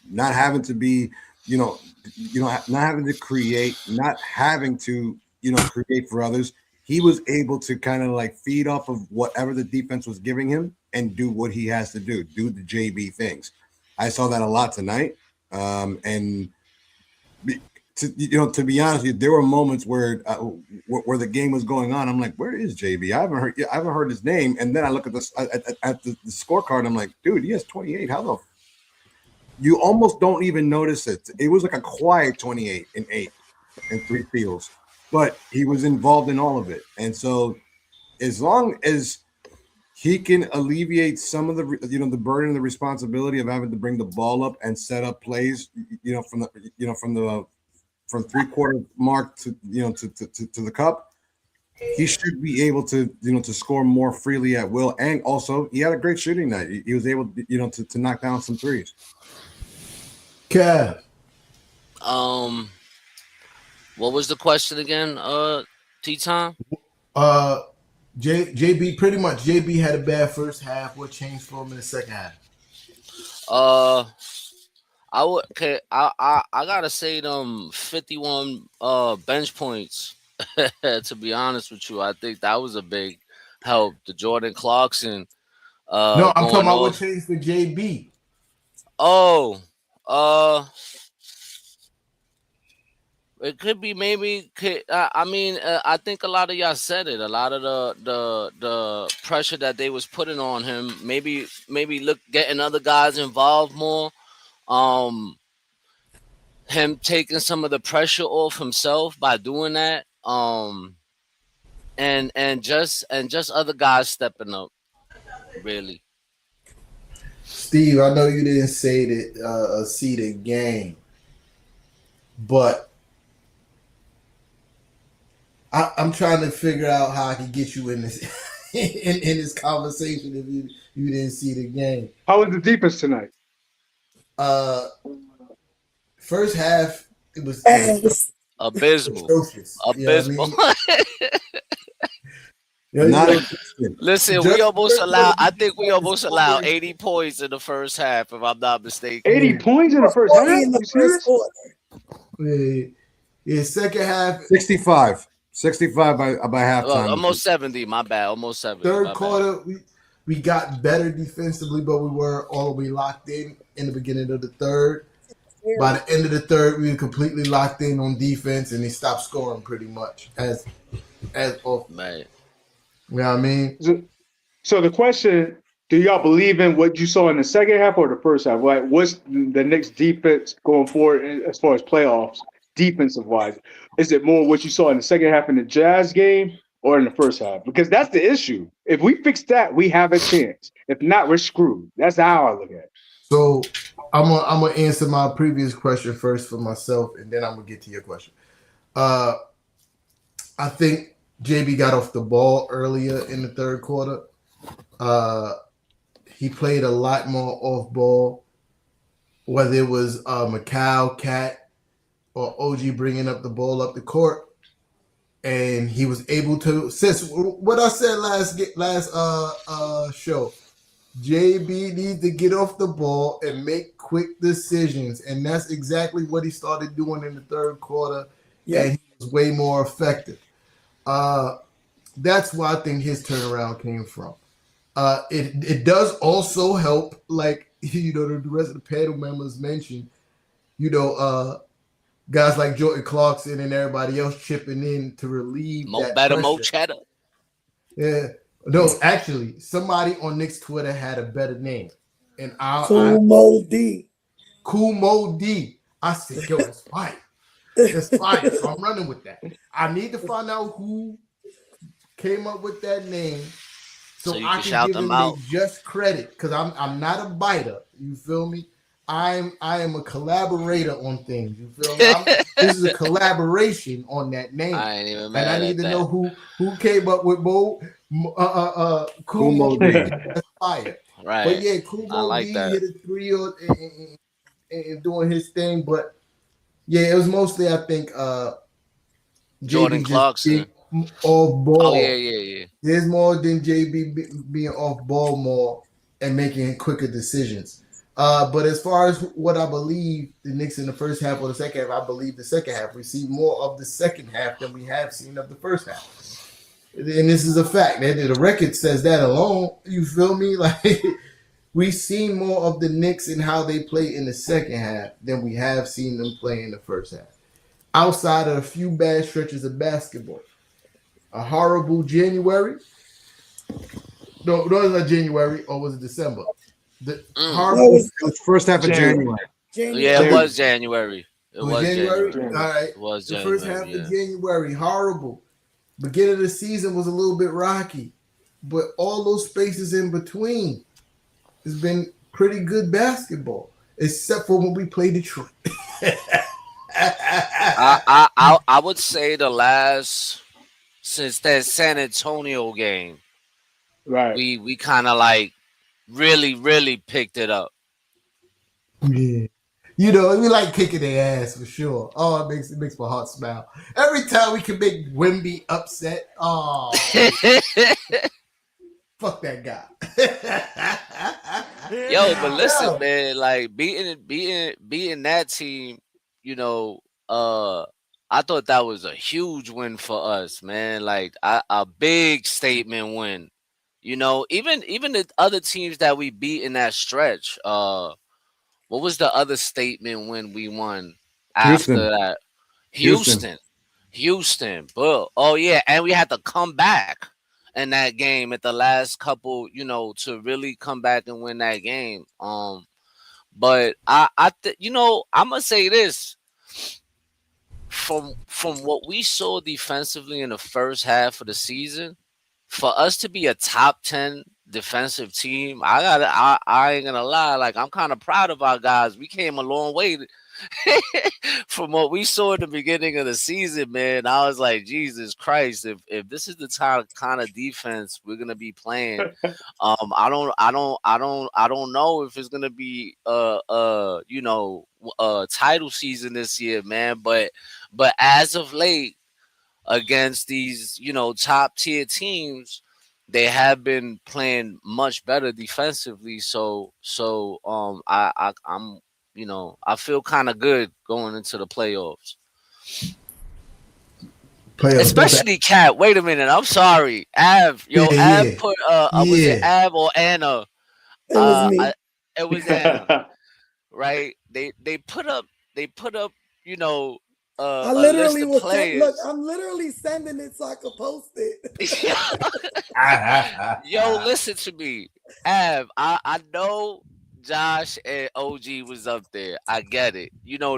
not having to be, not having to create, not having to, create for others. He was able to kind of like feed off of whatever the defense was giving him and do what he has to do the JB things. I saw that a lot tonight, and. To be honest with you, there were moments where the game was going on. I'm like, where is JB? I haven't heard his name. And then I look at the scorecard. And I'm like, dude, he has 28. How the? You almost don't even notice it. It was like a quiet 28 and 8 and 3 steals, but he was involved in all of it. And so, as long as he can alleviate some of the the burden and the responsibility of having to bring the ball up and set up plays, from 3/4 mark to to the cup, he should be able to to score more freely at will. And also, he had a great shooting night. He was able to knock down some threes. Kev. What was the question again? T-Time? JB, pretty much JB had a bad first half. What changed for him in the second half? I gotta say them 51 bench points. To be honest with you, I think that was a big help. The Jordan Clarkson. No, I'm talking about what changed for JB. Oh, it could be maybe. I think a lot of y'all said it. A lot of the pressure that they was putting on him. Maybe getting other guys involved more. Him taking some of the pressure off himself by doing that. And just other guys stepping up. Really. Steve, I know you didn't say that see the game, but I'm trying to figure out how I can get you in this in this conversation if you didn't see the game. How was the defense tonight? First half it was abysmal. Abysmal. Listen, we almost allowed. I think we almost allowed 80 points in the first half, if I'm not mistaken. 80 points in the first half? In the first quarter. Yeah, second half 65 by halftime. Almost 70. My bad. Almost 70. Third quarter, we got better defensively, but we were all the way locked in the beginning of the third. By the end of the third, we were completely locked in on defense, and they stopped scoring pretty much as often. Right. You know what I mean? So the question, do y'all believe in what you saw in the second half or the first half? Like, what's the Knicks defense going forward as far as playoffs, defensive-wise? Is it more what you saw in the second half in the Jazz game or in the first half? Because that's the issue. If we fix that, we have a chance. If not, we're screwed. That's how I look at it. So I'm gonna answer my previous question first for myself, and then I'm gonna get to your question. I think JB got off the ball earlier in the third quarter. He played a lot more off ball, whether it was Macau, Cat, or OG bringing up the ball up the court, and he was able to. Since what I said last show, JB needs to get off the ball and make quick decisions, and that's exactly what he started doing in the third quarter. Yeah. And he was way more effective. That's where I think his turnaround came from. It does also help, like the rest of the panel members mentioned, guys like Jordan Clarkson and everybody else chipping in to relieve that better, pressure. Mo Cheddar. Yeah. No, actually, somebody on Knicks Twitter had a better name. And Kumo D. Kumo D. I said, yo, that's fire. That's fire. So I'm running with that. I need to find out who came up with that name so I can give them their just credit. Because I'm not a biter. You feel me? I am a collaborator on things. You feel me? This is a collaboration on that name. I ain't even mad and I need to that. know who came up with Kumo D. That's fire. Right. But yeah, Kumo like D that. hit a three and doing his thing. But yeah, it was mostly, I think, Jordan Clarkson off ball. Oh yeah. There's more than JB being off ball more and making quicker decisions. But as far as what I believe the Knicks in the first half or the second half, I believe the second half. We see more of the second half than we have seen of the first half. And this is a fact. The record says that alone. You feel me? Like, we've seen more of the Knicks and how they play in the second half than we have seen them play in the first half. Outside of a few bad stretches of basketball. A horrible January. No, it was not January, or was it December? The horrible It was first half of January. Yeah, it was January. It was January. All right. It was the January, first half of January, horrible. Beginning of the season was a little bit rocky, but all those spaces in between has been pretty good basketball, except for when we play Detroit. I would say since that San Antonio game, right? We kind of like really picked it up. Yeah. We like kicking their ass for sure. Oh, it makes my heart smile. Every time we can make Wemby upset, oh, fuck that guy. Yo, but listen, man, like beating that team, I thought that was a huge win for us, man. Like a big statement win. Even the other teams that we beat in that stretch. What was the other statement when we won after that? Houston. But and we had to come back in that game at the last couple, to really come back and win that game. But I'm gonna say this. From what we saw defensively in the first half of the season, for us to be a top 10 defensive team, I ain't gonna lie, like I'm kind of proud of our guys. We came a long way from what we saw in the beginning of the season, man. I was like, Jesus Christ, if this is the kind of defense we're gonna be playing, I don't know if it's gonna be title season this year, man. But as of late, against these, top tier teams, they have been playing much better defensively. So I'm I feel kind of good going into the playoffs. Especially Cat. Wait a minute. I'm sorry. Av. Av put was it Av or Anna? It was me. It was Anna. Right? They put up, I literally was look, I'm literally sending it so I could post it. Yo, listen to me. Av, I know Josh and OG was up there. I get it.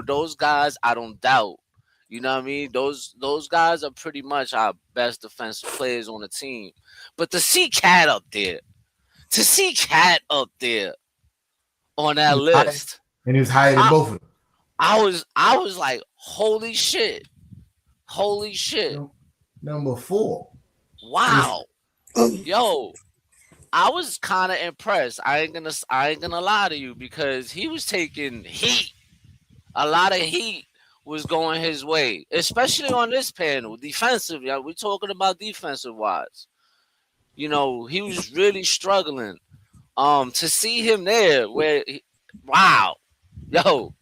Those guys, I don't doubt. You know what I mean? Those guys are pretty much our best defensive players on the team. But to see Cat up there on that list. And he was higher than both of them. I was like, holy shit. Number 4. Wow. Yo, I was kind of impressed. I ain't gonna lie to you, because he was taking heat. A lot of heat was going his way, especially on this panel. Defensively, we're talking about defensive wise. You know, he was really struggling. To see him there, wow, yo,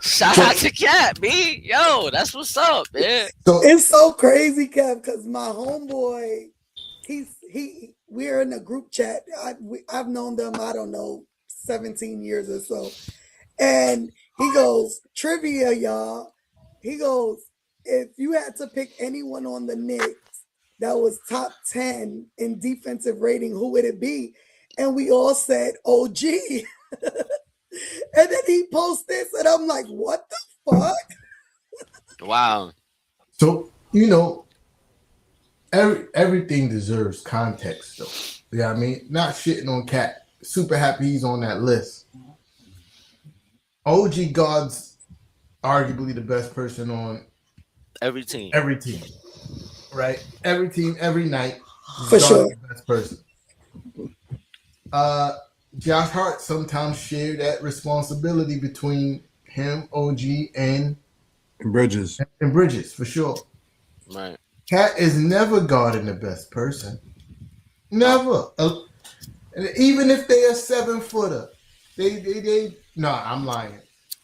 shout out to Cat, B. Yo, that's what's up, man. So It's so crazy, Kev, because my homeboy, we're in a group chat. I've known them, I don't know, 17 years or so. And he goes, trivia, y'all. He goes, if you had to pick anyone on the Knicks that was top 10 in defensive rating, who would it be? And we all said OG. And then he posts this, and I'm like, what the fuck? Wow. So, you know, everything deserves context, though. Yeah, I mean, not shitting on Cat. Super happy he's on that list. OG God's arguably the best person on every team. Right? Every team, every night. For sure. The best person. Josh Hart sometimes shared that responsibility between him, OG, and Bridges. And Bridges, for sure. Right. Cat is never guarding the best person. Never. Even if they are 7-footer, they I'm lying.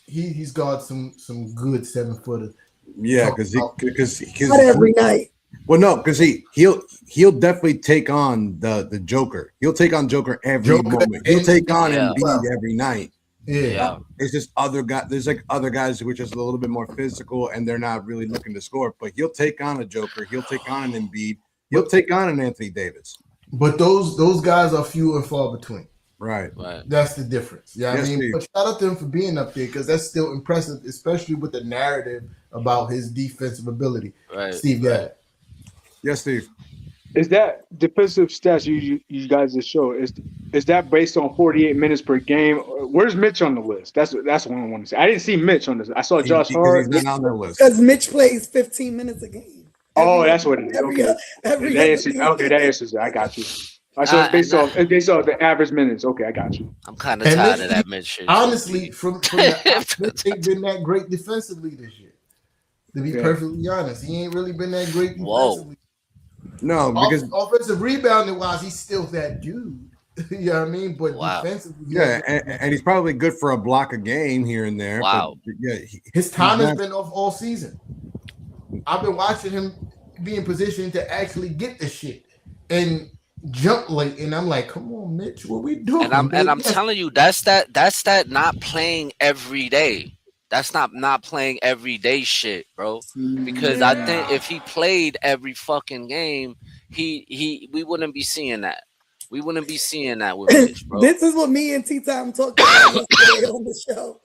He's got some good 7-footers. Yeah, because not every night. Well, no, because he'll definitely take on the Joker. He'll take on Joker every moment. He'll take on Embiid every night. Yeah. It's just other guys. There's like other guys which is a little bit more physical and they're not really looking to score. But he'll take on a Joker. He'll take on an Embiid. He'll take on an Anthony Davis. But those guys are few and far between. Right. That's the difference. Yeah, Yes, I mean, Steve. but shout out to him for being up there, because that's still impressive, especially with the narrative about his defensive ability. Right. Steve, yeah. Yes, Steve. Is that defensive stats you guys just showed? Is that based on 48 minutes per game? Where's Mitch on the list? That's what I want to say. I didn't see Mitch on this. I saw Josh Hart. He's not on their list. Because Mitch plays 15 minutes a game. That's what it is. Okay. That answers it. I got you. I saw based off the average minutes. Okay, I got you. I'm kind of tired of that Mitch shit. Honestly, from the Mitch ain't been that great defensively this year. To be perfectly honest, he ain't really been that great defensively. No, because offensive rebounding wise, he's still that dude. You know what I mean? But defensively, and he's probably good for a block a game here and there. Wow. But his time has been off all season. I've been watching him be in position to actually get the shit and jump late, and I'm like, come on, Mitch, what we doing? And I'm telling you, that's that not playing every day. That's not playing everyday shit, bro. Because I think if he played every fucking game, we wouldn't be seeing that. We wouldn't be seeing that with Mitch, bro. This is what me and T-Time talked about yesterday on the show.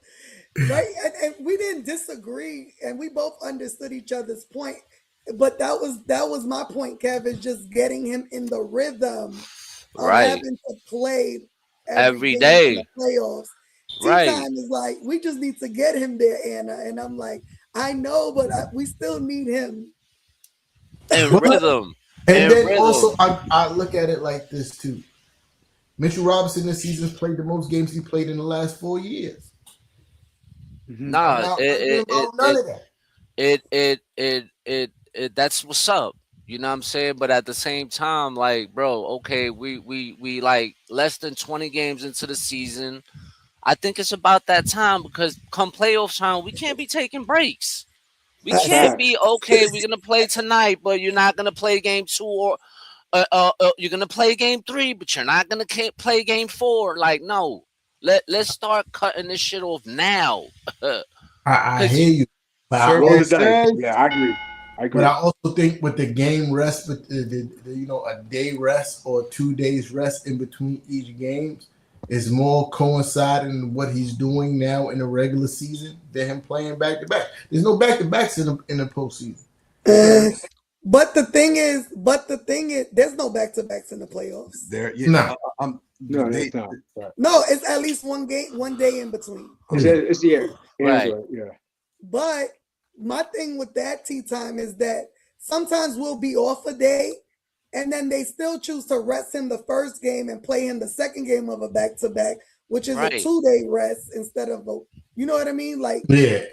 Right? And we didn't disagree, and we both understood each other's point. But that was my point, Kev, is just getting him in the rhythm of having to play every day in the playoffs. T-Time is like, we just need to get him there, Anna. And I'm like, I know, but we still need him. In rhythm. And then also, I look at it like this, too. Mitchell Robinson this season played the most games he played in the last 4 years. Nah, none of that. That's what's up. You know what I'm saying? But at the same time, like, bro, okay, we like less than 20 games into the season. I think it's about that time, because come playoff time, we can't be taking breaks. We can't be, okay, we're going to play tonight, but you're not going to play game 2, or you're going to play game 3, but you're not going to play game 4. Like, no, let's start cutting this shit off now. I hear you. But I agree. But I also think with the game rest, with the a day rest or 2 days rest in between each games, is more coinciding what he's doing now in the regular season than him playing back to back. There's no back to backs in the postseason. But the thing is, there's no back-to-backs in the playoffs. There, No. No, it's not. Right. No, it's at least one day in between. It's yeah. Right. Yeah. But my thing with that tea time is that sometimes we'll be off a day, and then they still choose to rest him the first game and play him the second game of a back-to-back, which is Right. a 2-day rest instead of a, you know what I mean? Like, Yeah,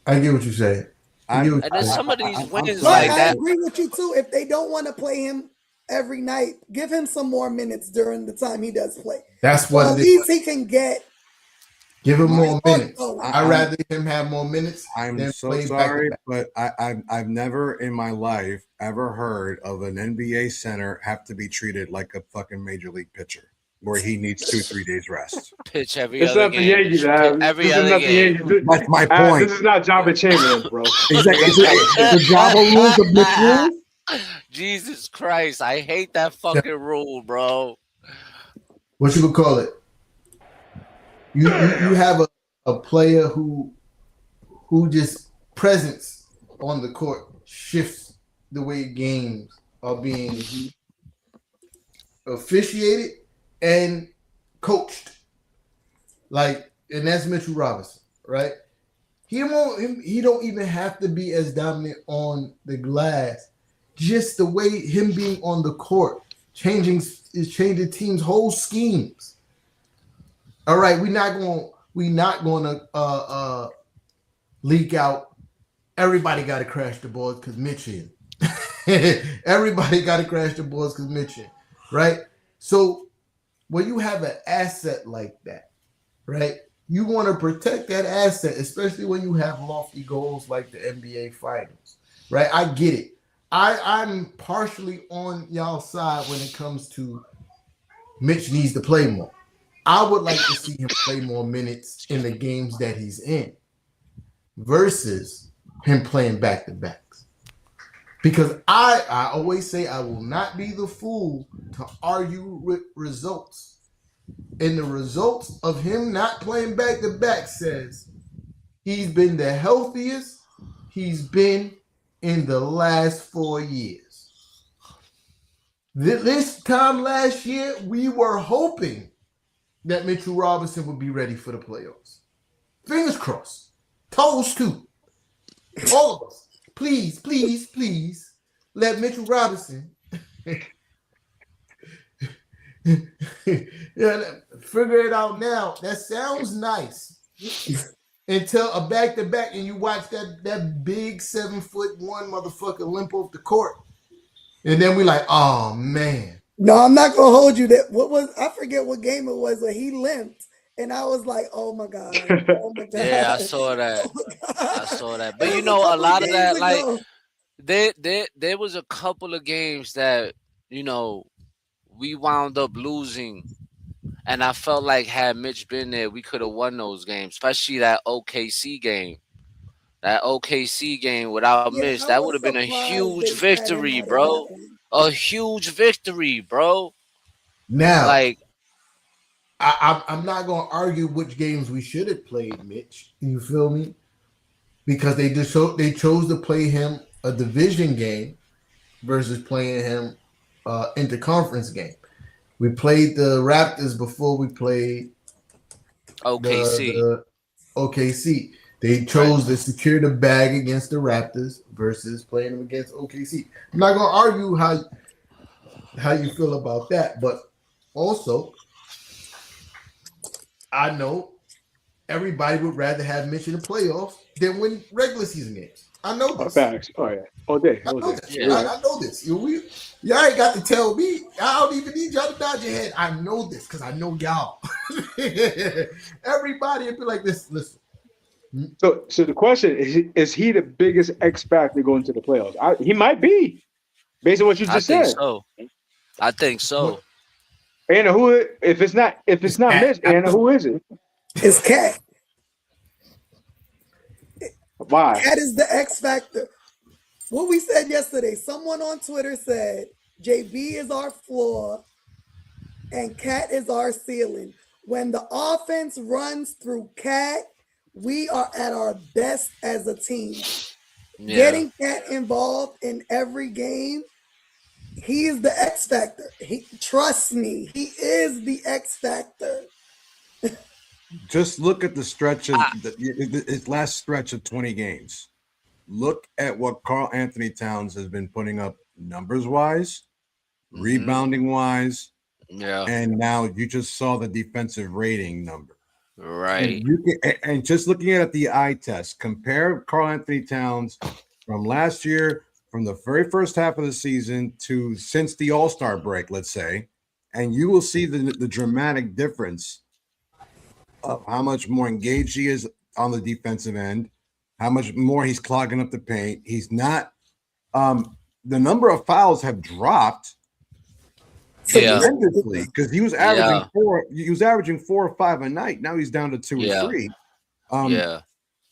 I get what you're saying. And then some of these wins like like I that. agree with you too. If they don't want to play him every night, give him some more minutes during the time he does play. That's So what at it is. least he can get. Give him more minutes. going. I'd rather him have more minutes. I'm than so play sorry, back-to-back. but I've never in my life ever heard of an NBA center have to be treated like a fucking major league pitcher, where he needs 2-3 days rest. Pitch every It's other not the game. Yankees. Every This is other not the game. Yankees. That's my point. This is not Java Chamberlain, bro. Exactly. The Java rules, the Knicks rules. Jesus Christ, I hate that fucking rule, bro. What you would call it? You have a player who just presence on the court shifts the way games are being officiated and coached. Like, and that's Mitchell Robinson, right? He don't even have to be as dominant on the glass. Just the way him being on the court changing teams' whole schemes. All right, we're not going to leak out. Everybody got to crash the boards because Mitch in. Everybody got to crash the boards because Mitch in, right? So when you have an asset like that, right, you want to protect that asset, especially when you have lofty goals like the NBA Finals, right? I get it. I'm partially on y'all's side when it comes to Mitch needs to play more. I would like to see him play more minutes in the games that he's in versus him playing back-to-backs. Because I always say I will not be the fool to argue with results. And the results of him not playing back-to-back says he's been the healthiest he's been in the last 4 years. This time last year, we were hoping that Mitchell Robinson would be ready for the playoffs. Fingers crossed. Toes too. All of us. Please, please, please let Mitchell Robinson figure it out now. That sounds nice. Until a back-to-back and you watch that big 7'1" motherfucker limp off the court. And then we like, oh man. No, I'm not gonna hold you. I forget what game it was where he limped, and I was like, "Oh my god, oh my god!" Yeah, I saw that. I saw that. But It you was know, a couple lot of that, games like ago. there was a couple of games that, you know, we wound up losing. And I felt like had Mitch been there, we could have won those games, especially that OKC game. That OKC game without Yeah, Mitch, I that was would have been a surprised huge they had him victory, out of bro. that one. A huge victory, bro. Now, Like, I'm not going to argue which games we should have played Mitch. You feel me? Because they chose to play him a division game versus playing him interconference game. We played the Raptors before we played OKC. the OKC. They chose to secure the bag against the Raptors versus playing them against OKC. I'm not going to argue how you feel about that, but also I know everybody would rather have Mitch in the playoffs than win regular season games. I know this. Facts. Oh yeah. All day. I All know day. this. Yeah. I know this. Y'all ain't got to tell me. I don't even need y'all to nod your head. I know this because I know y'all. Everybody would be like this. Listen. So the question is he the biggest X factor going to the playoffs? He might be, based on what you just said. I think so. Anna, who? If it's not Mitch, Anna, who is it? It's Cat. Why? Cat is the X factor. What we said yesterday, someone on Twitter said JB is our floor and Cat is our ceiling. When the offense runs through Cat, we are at our best as a team. Yeah. Getting Cat involved in every game, he is the X factor. Trust me, he is the X factor. Just look at the stretch of his last stretch of 20 games. Look at what Karl-Anthony Towns has been putting up numbers wise, rebounding wise, Yeah. and now you just saw the defensive rating number. Right. And just looking at the eye test, compare Karl-Anthony Towns from last year, from the very first half of the season to since the All-Star break, let's say, and you will see the dramatic difference of how much more engaged he is on the defensive end, how much more he's clogging up the paint. He's not the number of fouls have dropped tremendously because he was averaging four or five a night. Now he's down to 2 or 3.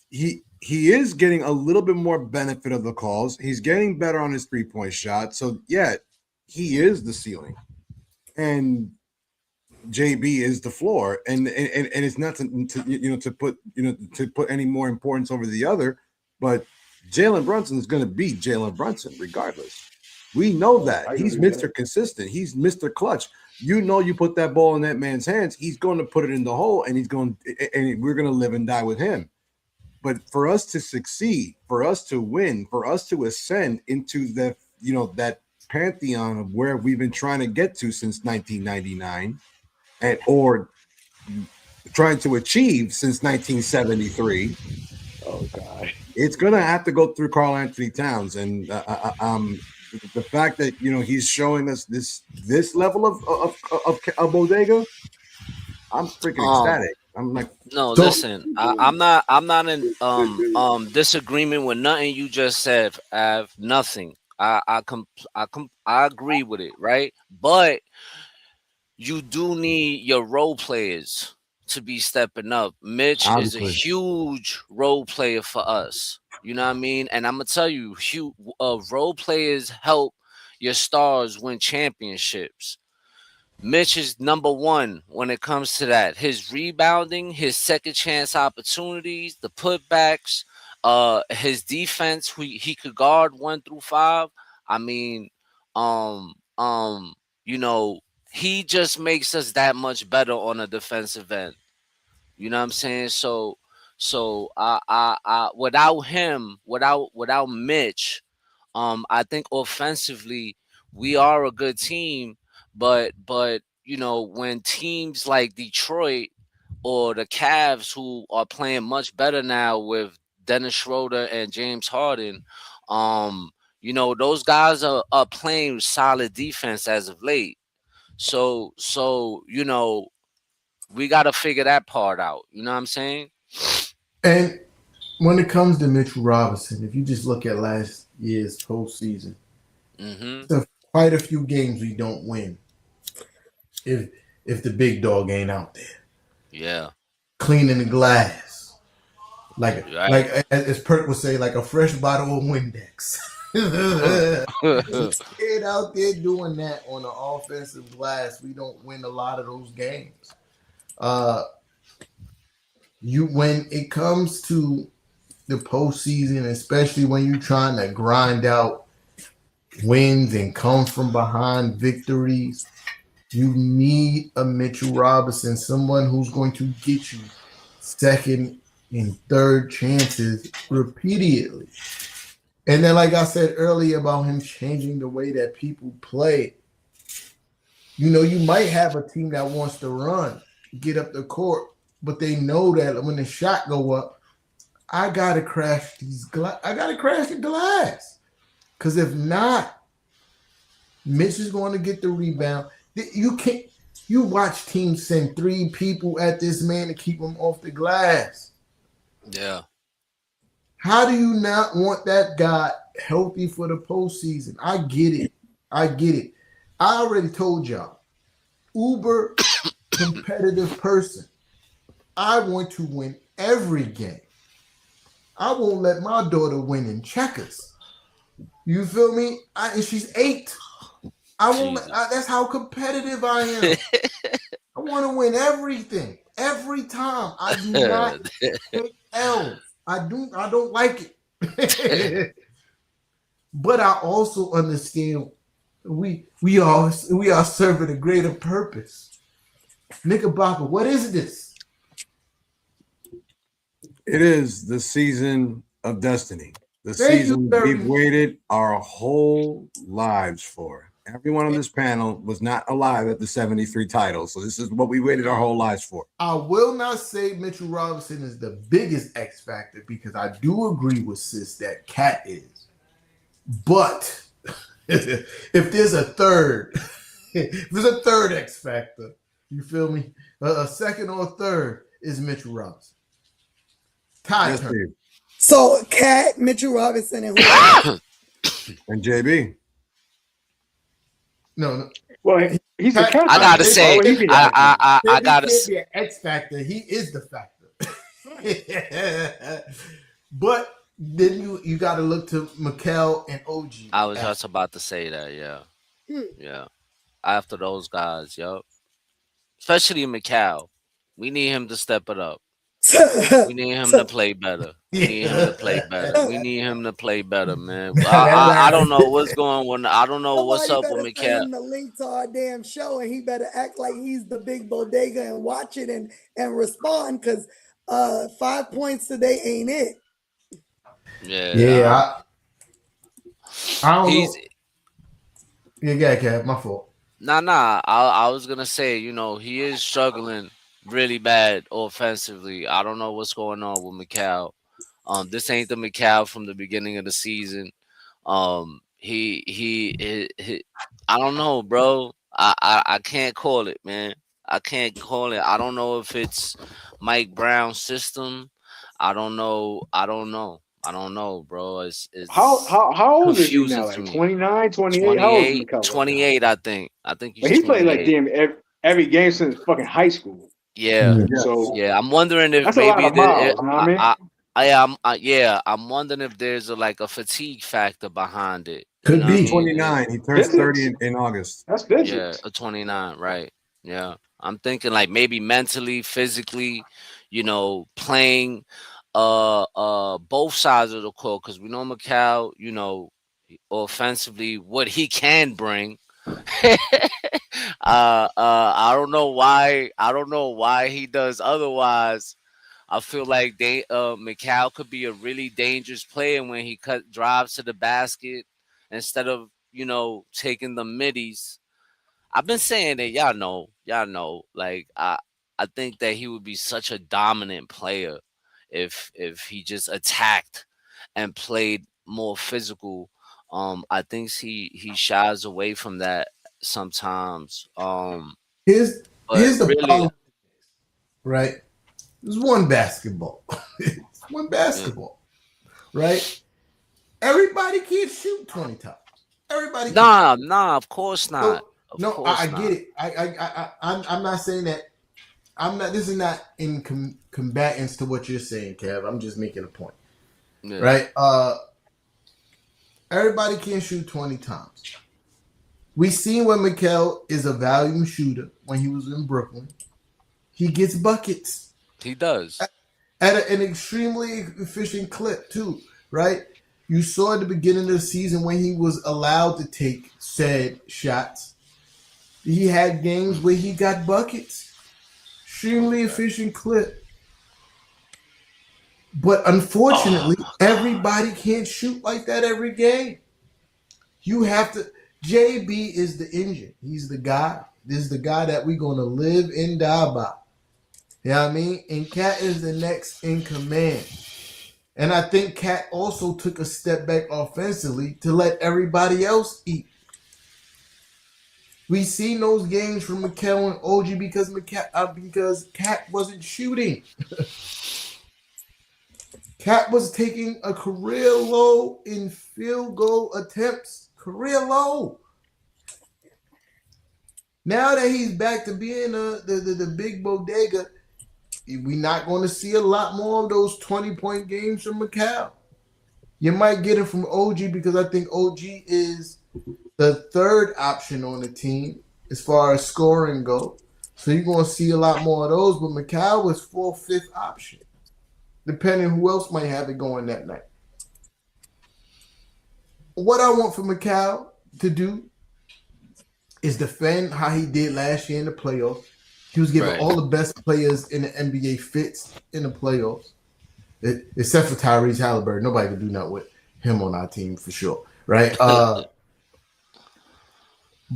He is getting a little bit more benefit of the calls. He's getting better on his 3-point shot. So he is the ceiling. And JB is the floor, and it's not to put any more importance over the other, but Jalen Brunson is going to be Jalen Brunson regardless. We know that he's Mr. Consistent. He's Mr. Clutch. You put that ball in that man's hands, he's going to put it in the hole, and we're going to live and die with him. But for us to succeed, for us to win, for us to ascend into that pantheon of where we've been trying to get to since 1999. Or trying to achieve since 1973. Oh God! It's gonna have to go through Karl-Anthony Towns, and the fact that he's showing us this level of bodega, I'm freaking ecstatic. I'm like, no, listen, I'm not in disagreement with nothing you just said. Nothing. I agree with it, right? But you do need your role players to be stepping up. Mitch is a huge role player for us. You know what I mean? And I'm gonna tell you, role players help your stars win championships. Mitch is number one when it comes to that. His rebounding, his second chance opportunities, the putbacks, his defense. He could guard 1 through 5. I mean, he just makes us that much better on a defensive end. You know what I'm saying? So I without him, without Mitch, I think offensively we are a good team, but when teams like Detroit or the Cavs, who are playing much better now with Dennis Schroeder and James Harden, those guys are playing solid defense as of late. So we got to figure that part out. You know what I'm saying? And when it comes to Mitchell Robinson, if you just look at last year's postseason, there's quite a few games we don't win if the big dog ain't out there. Yeah. Cleaning the glass. Like as Perk would say, like a fresh bottle of Windex. Kid out there doing that on the offensive glass, we don't win a lot of those games. When it comes to the postseason, especially when you're trying to grind out wins and come from behind victories, you need a Mitchell Robinson, someone who's going to get you second and third chances repeatedly. And then, like I said earlier about him changing the way that people play, you might have a team that wants to run, get up the court, but they know that when the shot go up, I gotta crash the glass, because if not, Mitch is going to get the rebound. You watch teams send 3 people at this man to keep him off the glass. Yeah. How do you not want that guy healthy for the postseason? I get it. I already told y'all, uber competitive person. I want to win every game. I won't let my daughter win in checkers. You feel me? And she's 8. I won't. That's how competitive I am. I want to win everything every time. I do not take L's. I don't like it. But I also understand we are serving a greater purpose. Knickerbocker, what is this? It is the season of destiny. The Thank you, season very we've much. waited our whole lives for. Everyone on this panel was not alive at the 73 titles. So this is what we waited our whole lives for. I will not say Mitchell Robinson is the biggest X factor because I do agree with Sis that Cat is. But if there's a third, if there's a third X factor, you feel me? A second or a third is Mitchell Robinson. Ty Yes, turn. Steve. So Cat, Mitchell Robinson, and who? And JB. No. Well, he's a captain. I gotta say, Why would he be that? I He gotta can't be an X factor. He is the factor. But then you got to look to Mikal and OG. I was just about to say that, yeah. After those guys, especially Mikal, we need him to step it up. We need him to play better. We need him to play better. We need him to play better, man. I don't know what's going on. I don't know what's up with Somebody better send Mikal. him the link to our damn show, and he better act like he's the big bodega and watch it and respond, because 5 points today ain't it. Yeah. I don't He's know. Yeah, Cat, my fault. Nah. I was gonna say, he is struggling really bad offensively. I don't know what's going on with Mikal. This ain't the Mikal from the beginning of the season. He I don't know, bro. I can't call it, man. I can't call it. I don't know if it's Mike Brown's system. I don't know, bro. It's How old is he confusing now? to Like me. 29, 28? How old is 28, Mikal? 28, I think. But he played like 28. damn every game since fucking high school. Yeah. So Yeah, I'm wondering if that's a lot maybe of miles. You know what I mean? I'm wondering if there's a fatigue factor behind it. Could know what I be. mean? 29. He turns 30 in August. That's Yeah, digits. a 29, right? Yeah, I'm thinking like maybe mentally, physically, playing both sides of the court, because we know Mikal, offensively what he can bring. I don't know why he does otherwise. I feel like Mikal could be a really dangerous player when he drives to the basket instead of taking the middies. I've been saying that y'all know. Like I think that he would be such a dominant player if he just attacked and played more physical. I think he shies away from that sometimes. Here's But the really, problem, right? There's one basketball. It's one basketball, right? Everybody can't shoot 20 times. Everybody can't. nah, of course not. I get it. I'm not saying that. This is not in combatants to what you're saying, Kev. I'm just making a point, right? Everybody can't shoot 20 times. We seen when Mikal is a volume shooter when he was in Brooklyn. He gets buckets. He does. At an extremely efficient clip, too, right? You saw at the beginning of the season when he was allowed to take said shots. He had games where he got buckets. Extremely efficient clip. But unfortunately, everybody can't shoot like that every game. You have to. JB is the engine. He's the guy. This is the guy that we're going to live and die by. You know what I mean? And Cat is the next in command. And I think Cat also took a step back offensively to let everybody else eat. We seen those games from Mikal and OG because Cat wasn't shooting. Cat was taking a career low in field goal attempts. Career low. Now that he's back to being the big bodega, we're not going to see a lot more of those 20-point games from Mikal. You might get it from OG because I think OG is the third option on the team as far as scoring goes. So you're going to see a lot more of those. But Mikal was 4th, 5th option, depending who else might have it going that night. what I want for Macau to do is defend how he did last year in the playoffs. He was giving all the best players in the NBA fits in the playoffs, except for Tyrese Halliburton. Nobody could do nothing with him on our team for sure, right? But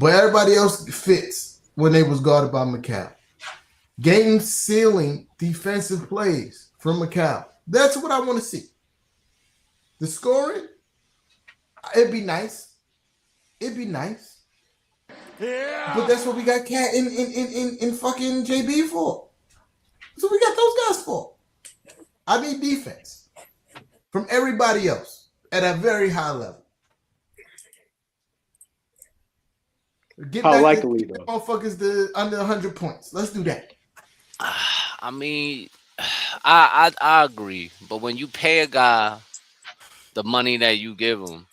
everybody else fits when they was guarded by Macau. Game sealing defensive plays from Macau. That's what I want to see. The scoring, it'd be nice. It'd be nice. Yeah. But that's what we got Cat in fucking JB for. That's what we got those guys for. I need defense from everybody else at a very high level. Get How back likely to though? Motherfuckers to under 100 points. Let's do that. I mean, I agree, but when you pay a guy the money that you give him,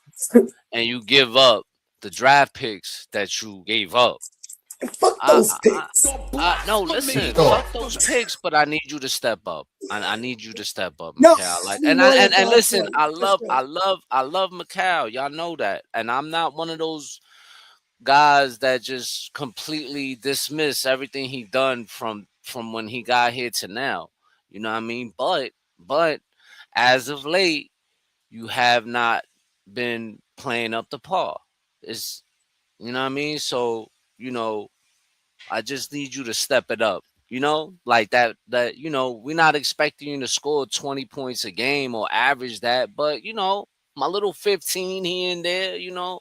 and you give up the draft picks that you gave up, fuck those picks. No, listen, fuck those picks, but I need you to step up. I need you to step up, Macau. Like, and listen, I love Macau. Y'all know that, and I'm not one of those guys that just completely dismiss everything he done from when he got here to now. You know what I mean? But as of late, you have not been playing up to par. It's, you know what I mean? So, you know, I just need you to step it up. You know, like that, you know, we're not expecting you to score 20 points a game or average that, but, you know, my little 15 here and there, you know,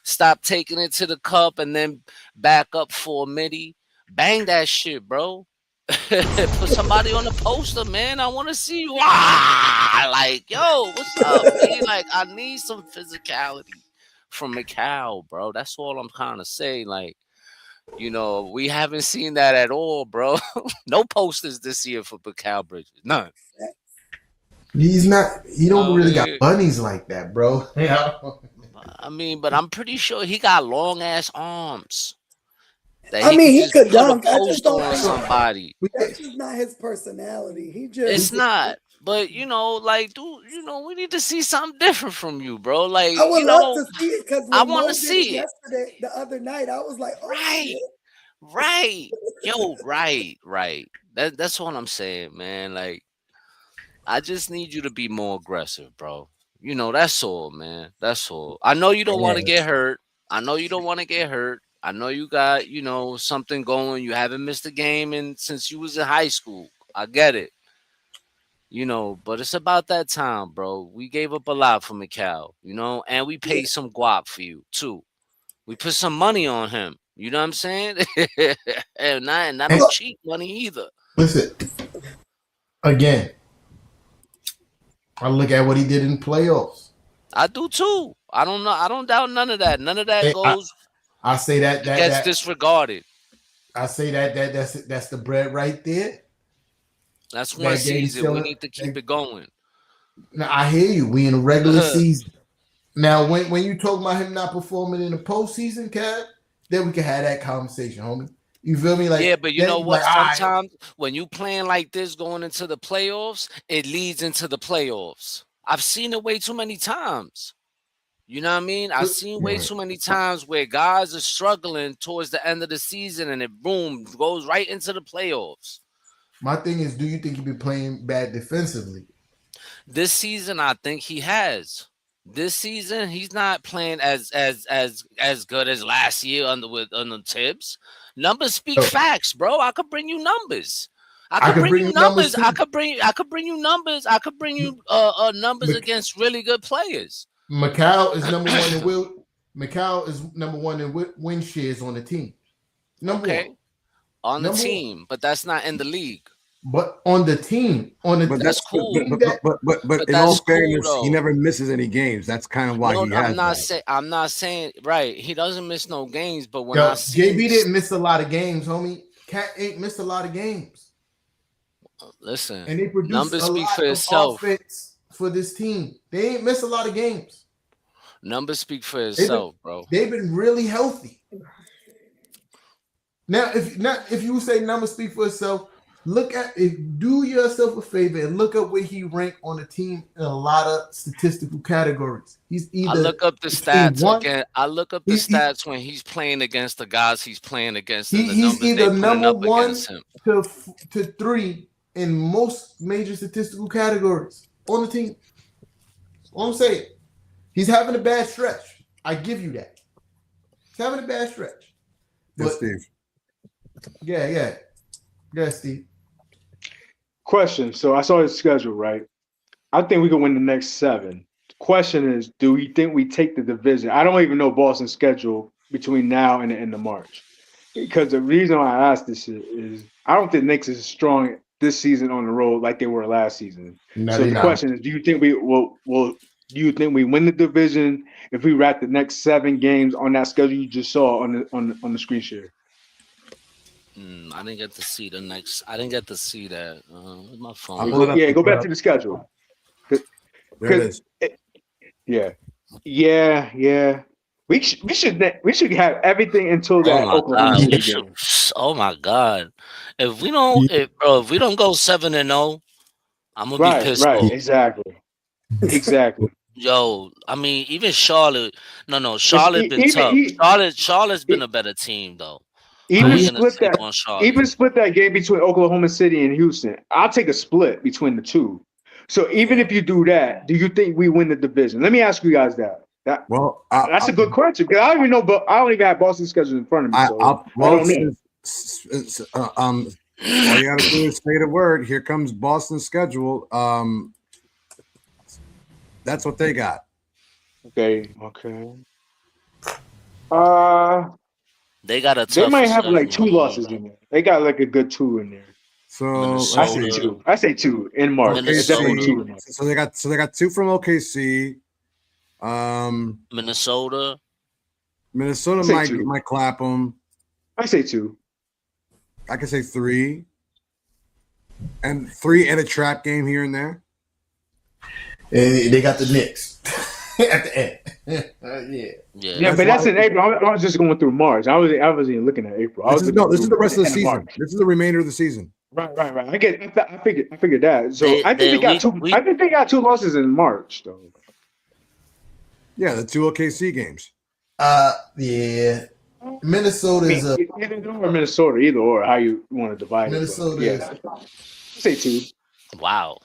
stop taking it to the cup and then back up for a midi. Bang that shit, bro. Put somebody on the poster, man. I want to see you. Like, yo, what's up, man? Like, I need some physicality from Macau, bro. That's all I'm kind of saying. Like, you know, we haven't seen that at all, bro. No posters this year for Macau Bridges. None. He don't really got bunnies like that, bro. Yeah. I mean, but I'm pretty sure he got long ass arms. He could dunk. I just don't on somebody. That's just not his personality. It's not. But you know, like, dude, you know, we need to see something different from you, bro. Like, I would love to see it because I want to see it. Yesterday, the other night, I was like, oh, right, yo, right. That's what I'm saying, man. Like, I just need you to be more aggressive, bro. You know, that's all, man. That's all. I know you don't want to get hurt. I know you got, you know, something going. You haven't missed a game since you was in high school. I get it. You know, but it's about that time, bro. We gave up a lot for Macau, you know, and we paid some guap for you too. We put some money on him. You know what I'm saying? And not cheap money either. Listen, again, I look at what he did in playoffs. I do too. I don't know. I don't doubt none of that. None of that goes. I say that gets disregarded. I say that's the bread right there. That's one season. We need to keep it going. Now I hear you. We in a regular season. Now, when you talk about him not performing in the postseason, Cat, then we can have that conversation, homie. You feel me? Like, yeah, but you know what? Like, sometimes when you playing like this going into the playoffs, it leads into the playoffs. I've seen it way too many times. You know what I mean? I've seen way too many times where guys are struggling towards the end of the season and it boom goes right into the playoffs. My thing is, do you think he's been playing bad defensively? This season, I think he has. This season, he's not playing as good as last year under Tibbs. Numbers speak facts, bro. I could bring you numbers. I could bring you numbers. I could bring you numbers. I could bring you numbers against really good players. Macau is number one in Macau is number one in win shares on the team. Number one. On the team, but that's not in the league. But on the team, that's cool. But in all fairness, he never misses any games. That's kind of why he has. I'm not saying right. He doesn't miss no games. But when JB didn't miss a lot of games, homie. Cat ain't missed a lot of games. Listen, and they produce numbers a speak lot for itself for this team. They ain't missed a lot of games. Numbers speak for itself, bro. They've been really healthy. Now, if you say numbers speak for itself, do yourself a favor and look up where he ranked on the team in a lot of statistical categories. He's either I look up the between stats one. again. I look up the stats when he's playing against the guys he's playing against and the He's numbers they either putting number up 1 against him. to 3 in most major statistical categories on the team. That's all I'm saying. He's having a bad stretch. I give you that. He's having a bad stretch. Yes, Steve. Yeah, Steve. Question. So I saw his schedule, right? I think we can win the next 7. The question is, do we think we take the division? I don't even know Boston's schedule between now and the end of March. Because the reason why I asked this shit is I don't think Knicks is strong this season on the road like they were last season. No, so the question is, do you think we do you think we win the division if we wrap the next 7 games on that schedule you just saw on the screen share? I didn't get to see the next. I didn't get to see that. Where's my phone? Go back to the schedule. There it is. Yeah. We should have everything until that Oklahoma City game. Oh my God! If we don't go 7-0, I'm gonna be pissed off. Exactly. Yo, I mean, even Charlotte. No, Charlotte been tough. Charlotte's been a better team though. Even split that game between Oklahoma City and Houston. I'll take a split between the two. So even if you do that, do you think we win the division? Let me ask you guys that. That's a good question because I don't even know, but I don't even have Boston's schedule in front of me. All you gotta do is say the word. Here comes Boston's schedule. That's what they got. Okay. They got a tough. They might have like 2 losses in there. They got like a good 2 in there. So I say 2 in March. It's definitely 2 in March. So they got 2 from OKC. Minnesota might clap them. I say 2. I can say 3, and 3 and a trap game here and there. And they got the Knicks at the end. Yeah, but that's in April. I was just going through March. I wasn't even looking at April. This is the rest of the season. March. This is the remainder of the season. Right. I figured that. So I think they got 2 losses in March, though. Yeah, the 2 OKC games. Yeah. Minnesota is Minnesota, either or, how you want to divide Minnesota it. Yeah. Say 2. Wow.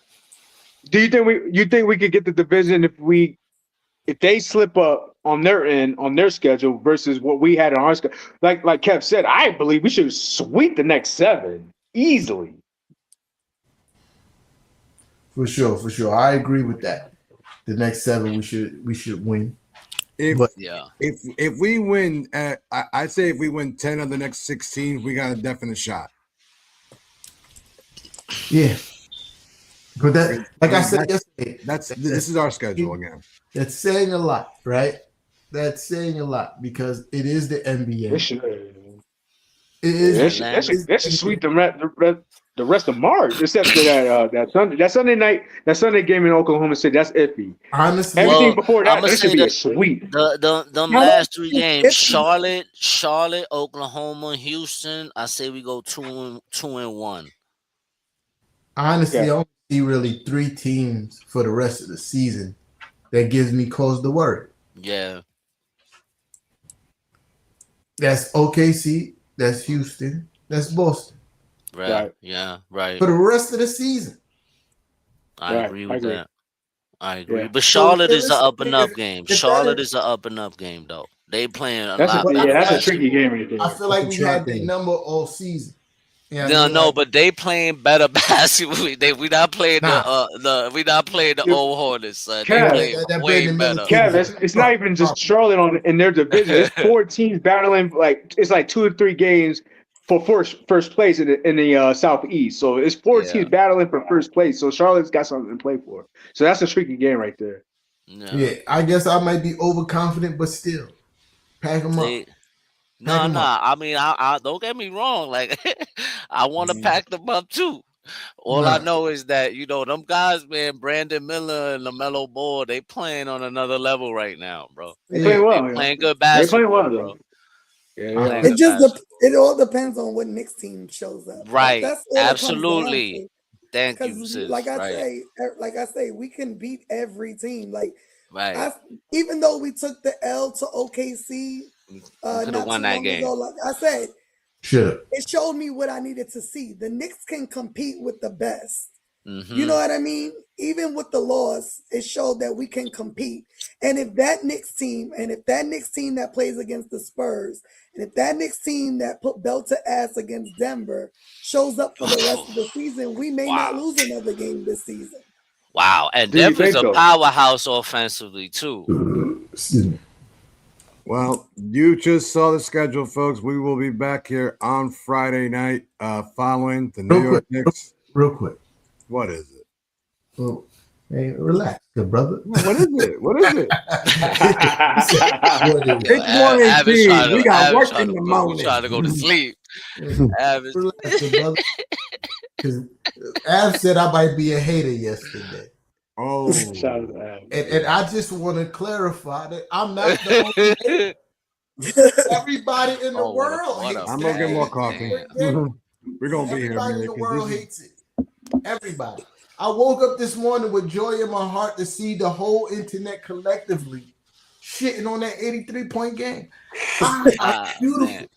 Do you think we could get the division if they slip up on their end on their schedule versus what we had on our schedule? Like Kev said, I believe we should sweep the next 7 easily. For sure. I agree with that. The next 7 we should win. If we win, I'd say if we win 10 of the next 16, we got a definite shot. Yeah. But that, like I said yesterday, this is our schedule again. That's saying a lot, right? That's saying a lot because it is the NBA. They should sweep the rest of March, except for that Sunday game in Oklahoma City. That's iffy. Honestly, everything before that should be a sweep. The last 3 games: Charlotte, Oklahoma, Houston. I say we go 2-1. Honestly, I only see really 3 teams for the rest of the season that gives me cause to worry. Yeah. That's OKC, that's Houston, that's Boston. Right. Yeah, right. For the rest of the season. I agree with that. I agree. Yeah. But Charlotte is an up and up game. Charlotte is an up and up game, though. They playing a lot. That's a tricky game right there. I feel like we had the number all season. But they playing better basketball. We not playing the old Hornets. Son. They playing way better. Kev, it's not even just Charlotte in their division. It's 4 teams battling it's like 2 or 3 games for first place in the Southeast. So it's 4 teams battling for first place. So Charlotte's got something to play for. So that's a tricky game right there. Yeah, I guess I might be overconfident, but still, pack them up. No. I mean, I don't get me wrong. Like, I want to pack them up too. All I know is that them guys, man, Brandon Miller and LaMelo Ball, they playing on another level right now, bro. They play well. They playing good basketball. They play well, bro. Yeah. It all depends on what Knicks team shows up. Right. That's all Absolutely. it comes Thank down you, to. sis. Like Right. I say, we can beat every team. Like Right. even though we took the L to OKC Could have not won too that long game. ago, like I said, Sure. it showed me what I needed to see. The Knicks can compete with the best. Mm-hmm. You know what I mean? Even with the loss, it showed that we can compete. And if that Knicks team that plays against the Spurs, and if that Knicks team that put belt to ass against Denver shows up for the rest of the season, we may not lose another game this season. Wow. And Do you Denver's think a so? powerhouse offensively, too. Excuse me. Well, you just saw the schedule, folks. We will be back here on Friday night following the New York Knicks. Real quick. What is it? Well, hey, relax, good brother. What is it? What is it? It's 1:18. We got work in the We morning. trying to go to sleep. Average. Relax, good brother. Because Av said I might be a hater yesterday. Oh, Shout out to Av. And I just want to clarify that I'm not the only hater. Everybody in the Oh, what a- world what a- hates I'm it. gonna get more coffee. We're gonna be here, Everybody man. in the 'cause world this is- hates it. Everybody. I woke up this morning with joy in my heart to see the whole internet collectively shitting on that 83-point game. Beautiful. Man.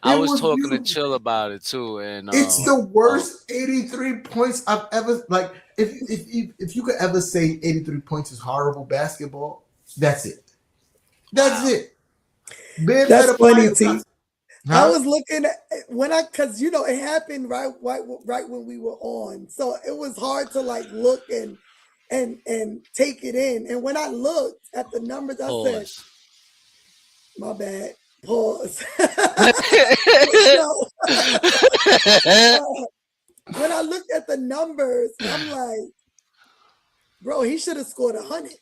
I It was was talking beautiful. to Chill about it too, and It's the worst 83 points I've ever like. If you could ever say 83 points is horrible basketball, that's it. That's it. Ben That's funny, T. Huh? I was looking at because it happened right when we were on, so it was hard to like look and take it in. And when I looked at the numbers, I said, Pause. "My bad." Pause. When I looked at the numbers, I'm like, bro, he should have scored 100.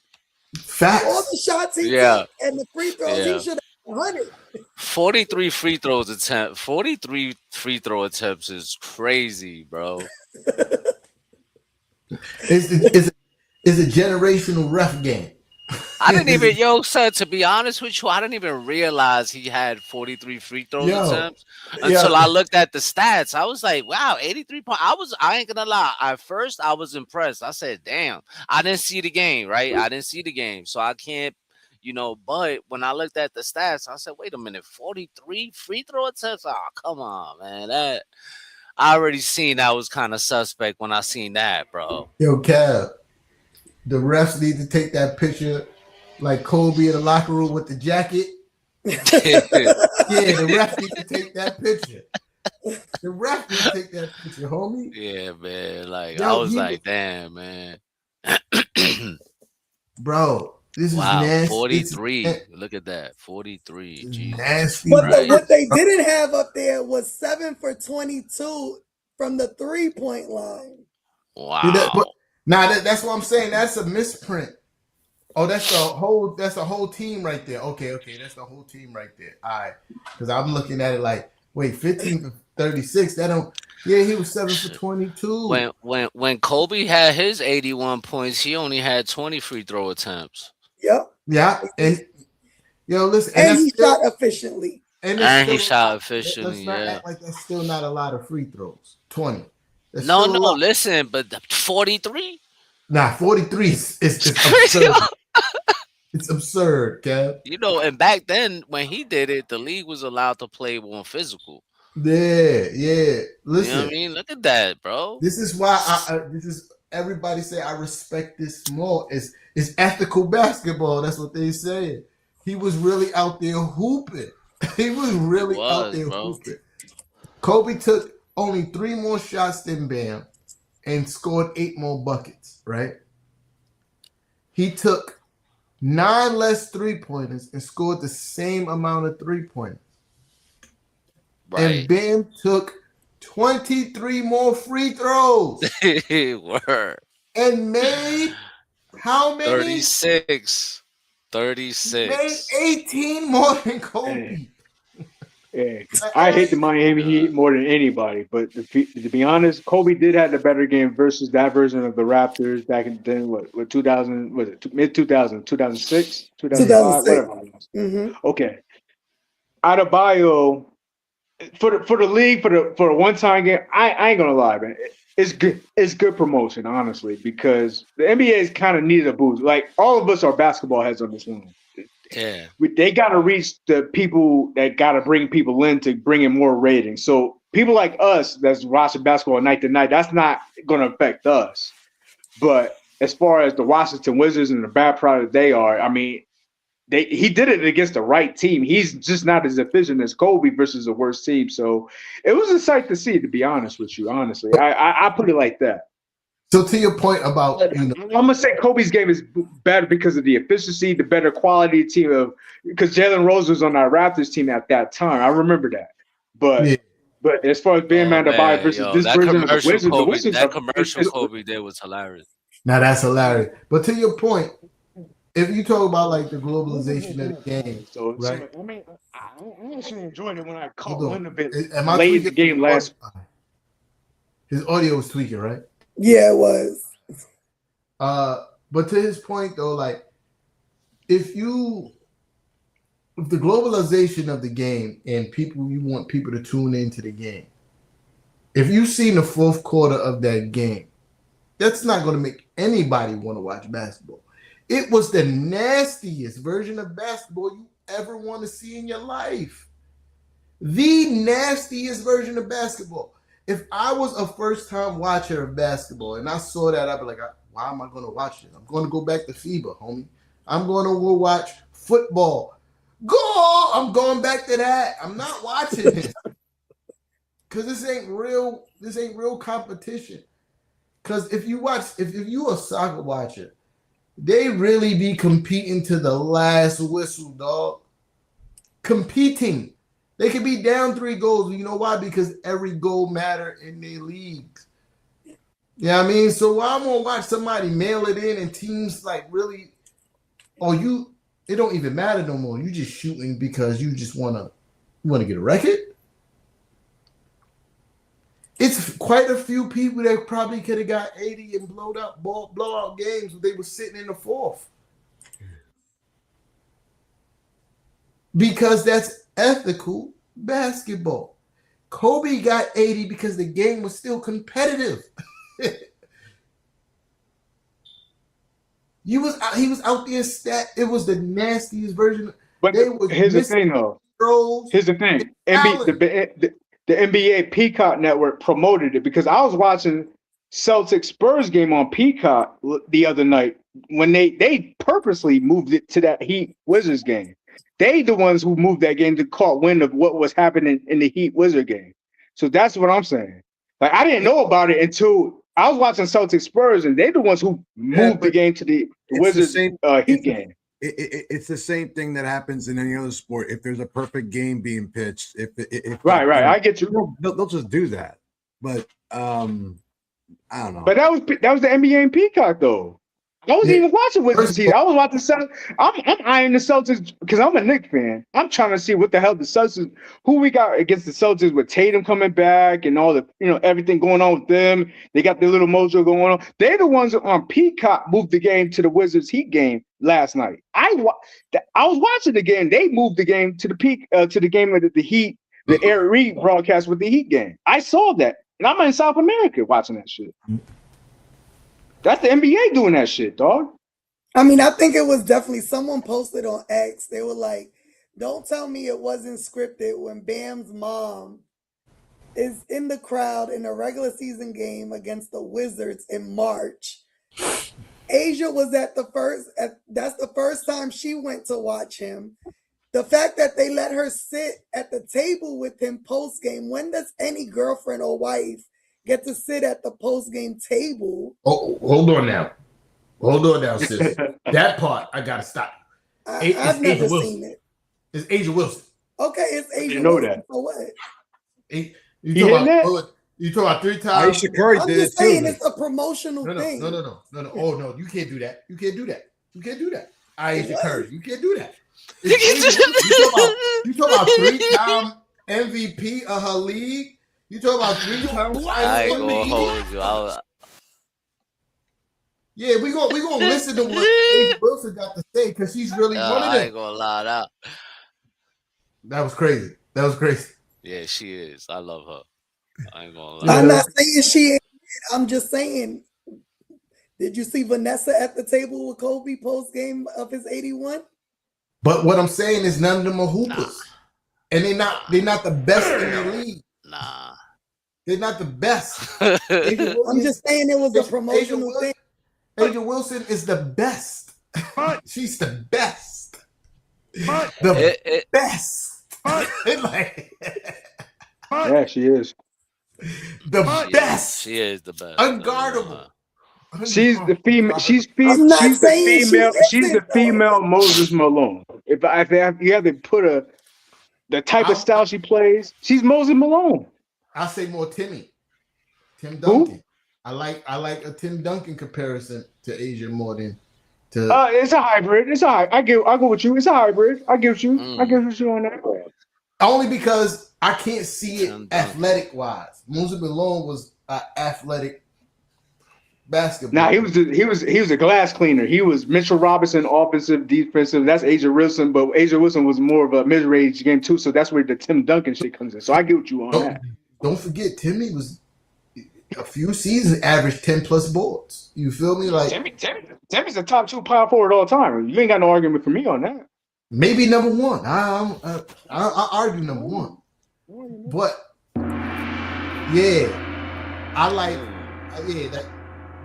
Facts. All the shots he Yeah. took and the free throws, he should have 100. 43 free throws attempt. 43 free throw attempts is crazy, bro. It's a generational ref game. I didn't even, son, to be honest with you, I didn't even realize he had 43 free throws attempts until I looked at the stats. I was like, wow, 83 points. I ain't gonna lie. At first, I was impressed. I said, damn, I didn't see the game, right? I didn't see the game. So I can't, but when I looked at the stats, I said, wait a minute, 43 free throw attempts? Oh, come on, man. I already seen that was kind of suspect when I seen that, bro. Yo, Kev, the refs need to take that picture like Kobe in the locker room with the jacket. Yeah, the ref need to take that picture. The ref need to take that picture, homie. Yeah, man. Like, Yo, I was like, damn, man. Bro, this is wow, nasty. 43. Look at that. 43. Jesus nasty. But Christ. what they didn't have up there was 7 for 22 from the 3-point line. Wow. That's what I'm saying. That's a misprint. Oh, that's a whole team right there. Okay, that's the whole team right there. All right. Because I'm looking at it like, wait, 15 for 36. He was 7 for 22. When Kobe had his 81 points, he only had 20 free throw attempts. Yep. Yeah. And listen, and he shot efficiently. And he shot efficiently. Let's not act like that's still not a lot of free throws. 20. No, listen, but 43? Nah, 43 is absurd. It's absurd, Kev. And back then when he did it, the league was allowed to play more physical. Yeah. Listen, you know what I mean? Look at that, bro. This is why everybody say I respect this more. It's ethical basketball. That's what they say. He was really out there hooping. Hooping. Kobe took only 3 more shots than Bam and scored 8 more buckets, right? He took 9 less 3-pointers and scored the same amount of 3-pointers. Right. And Bam took 23 more free throws. Word. And made how many? 36. Made 18 more than Kobe. Yeah. I hate the Miami Heat more than anybody, but to be honest, Kobe did have the better game versus that version of the Raptors back in then. What 2000 was it? Mid 2000, 2006, 2005, whatever. Mm-hmm. Okay. Adebayo for the league for a one-time game, I ain't gonna lie, man. It's good. It's good promotion, honestly, because the NBA is kind of needed a boost. Like all of us are basketball heads on this one. Yeah. They got to reach the people that got to bring people in to bring in more ratings. So people like us that's watching basketball night to night, that's not going to affect us. But as far as the Washington Wizards and the bad product they are, I mean, he did it against the right team. He's just not as efficient as Kobe versus the worst team. So it was a sight to see, to be honest with you. Honestly, I put it like that. So to your point about, I'm gonna say Kobe's game is better because of the efficiency, the better quality team of because Jalen Rose was on our Raptors team at that time. I remember that. But as far as Bam Adebayo versus this version of the Wizards, that commercial Kobe did was hilarious. Now that's hilarious. But to your point, if you talk about like the globalization of the game, right? I mean, I actually enjoyed it when I caught wind of it Am I late in the game last. His audio was tweaking, right? Yeah, it was. But to his point though, like if the globalization of the game and you want people to tune into the game, if you've seen the fourth quarter of that game, that's not going to make anybody want to watch basketball. It was the nastiest version of basketball you ever want to see in your life. The nastiest version of basketball. If I was a first-time watcher of basketball and I saw that, I'd be like, why am I going to watch it? I'm going to go back to FIBA, homie. I'm going to go watch football. I'm going back to that. I'm not watching this. Because this ain't real competition. Because if you a soccer watcher, they really be competing to the last whistle, dog. Competing. They could be down 3 goals. You know why? Because every goal matter in their leagues. You know what I mean? So I'm going to watch somebody mail it in and teams like really, it don't even matter no more. You just shooting because you just want to get a record. It's quite a few people that probably could have got 80 and blowout games when they were sitting in the fourth. Because that's ethical basketball. Kobe got 80 because the game was still competitive. He was out there stat. It was the nastiest version. But here's the thing, though. Here's the thing. The NBA Peacock Network promoted it because I was watching Celtics Spurs game on Peacock the other night when they purposely moved it to that Heat Wizards game. They the ones who moved that game to caught wind of what was happening in the Heat Wizard game. So that's what I'm saying. Like I didn't know about it until I was watching Celtics Spurs, and they're the ones who moved the game to the Wizards Heat game. It's the same thing that happens in any other sport. If there's a perfect game being pitched, if right, I get you. They'll just do that. But I don't know. But that was the NBA and Peacock though. I wasn't even watching Wizards Heat. I was watching Celtics. I'm eyeing the Celtics because I'm a Knicks fan. I'm trying to see what the hell the Celtics, who we got against the Celtics with Tatum coming back and all the everything going on with them. They got their little mojo going on. They're the ones on Peacock moved the game to the Wizards Heat game last night. I was watching the game. They moved the game to the game of the Heat, the Eric Reed broadcast with the Heat game. I saw that, and I'm in South America watching that shit. That's the NBA doing that shit, dog. I mean, I think it was definitely someone posted on X. They were like, don't tell me it wasn't scripted when Bam's mom is in the crowd in a regular season game against the Wizards in March. Asia was that's the first time she went to watch him. The fact that they let her sit at the table with him post game, when does any girlfriend or wife get to sit at the post-game table? Oh, hold on now, sis. That part I gotta stop. I've never seen it. It's Asia Wilson. Okay, it's Asia. You know Wilson. that. So what? You talk about 3 times. Aisha Curry I'm did just it too. saying it's a promotional thing. No. Oh no, you can't do that. You can't do that. Aisha Curry, you can't do that. You talk about 3-time MVP of her league. You talk about 3 times. I ain't gonna hold you. Yeah, we gonna listen to what Asia Wilson got to say because she's really one of them. I ain't gonna lie out. That was crazy. That was crazy. Yeah, she is. I love her. I ain't gonna Yeah. lie. I'm not saying she ain't. I'm just saying. Did you see Vanessa at the table with Kobe post game of his 81? But what I'm saying is none of them are hoopers. And they're not the best in the league. Nah. They're not the best. I'm just saying it was a promotional thing. Asia Wilson is the best. She's the best. The best. Yeah, she is. The best. She is the best. Unguardable. She's the female. She's I'm not the saying female. she She's the isn't, female Moses Malone. If you have to put the type of style she plays, she's Moses Malone. I'll say more Tim Duncan. I like a Tim Duncan comparison to Asia more than to. It's a hybrid. I go with you. It's a hybrid. I get you. I get you on that. Only because I can't see it athletic wise. Moses Malone was athletic basketball. Nah, he was a glass cleaner. He was Mitchell Robinson, offensive, defensive. That's Asia Wilson, but Asia Wilson was more of a mid-range game too. So that's where the Tim Duncan shit comes in. So I get what you on that. Don't forget, Timmy was a few seasons averaged 10+ boards. You feel me? Like Timmy's a top 2 power forward all time. You ain't got no argument for me on that. Maybe number one. I argue number one. But yeah, I like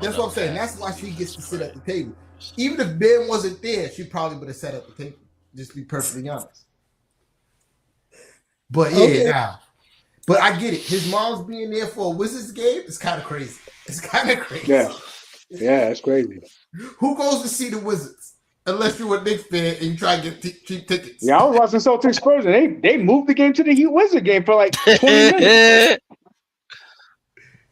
that's what I'm saying. That's why she gets to sit at the table. Even if Ben wasn't there, she probably would have sat at the table. Just to be perfectly honest. But but I get it. His mom's being there for a Wizards game is kind of crazy. It's kind of crazy. Yeah, it's crazy. Who goes to see the Wizards? Unless you're a Knicks fan and you try to get cheap tickets. Yeah, I was watching Celtics Spurs and they moved the game to the Heat Wizard game for like 20 minutes.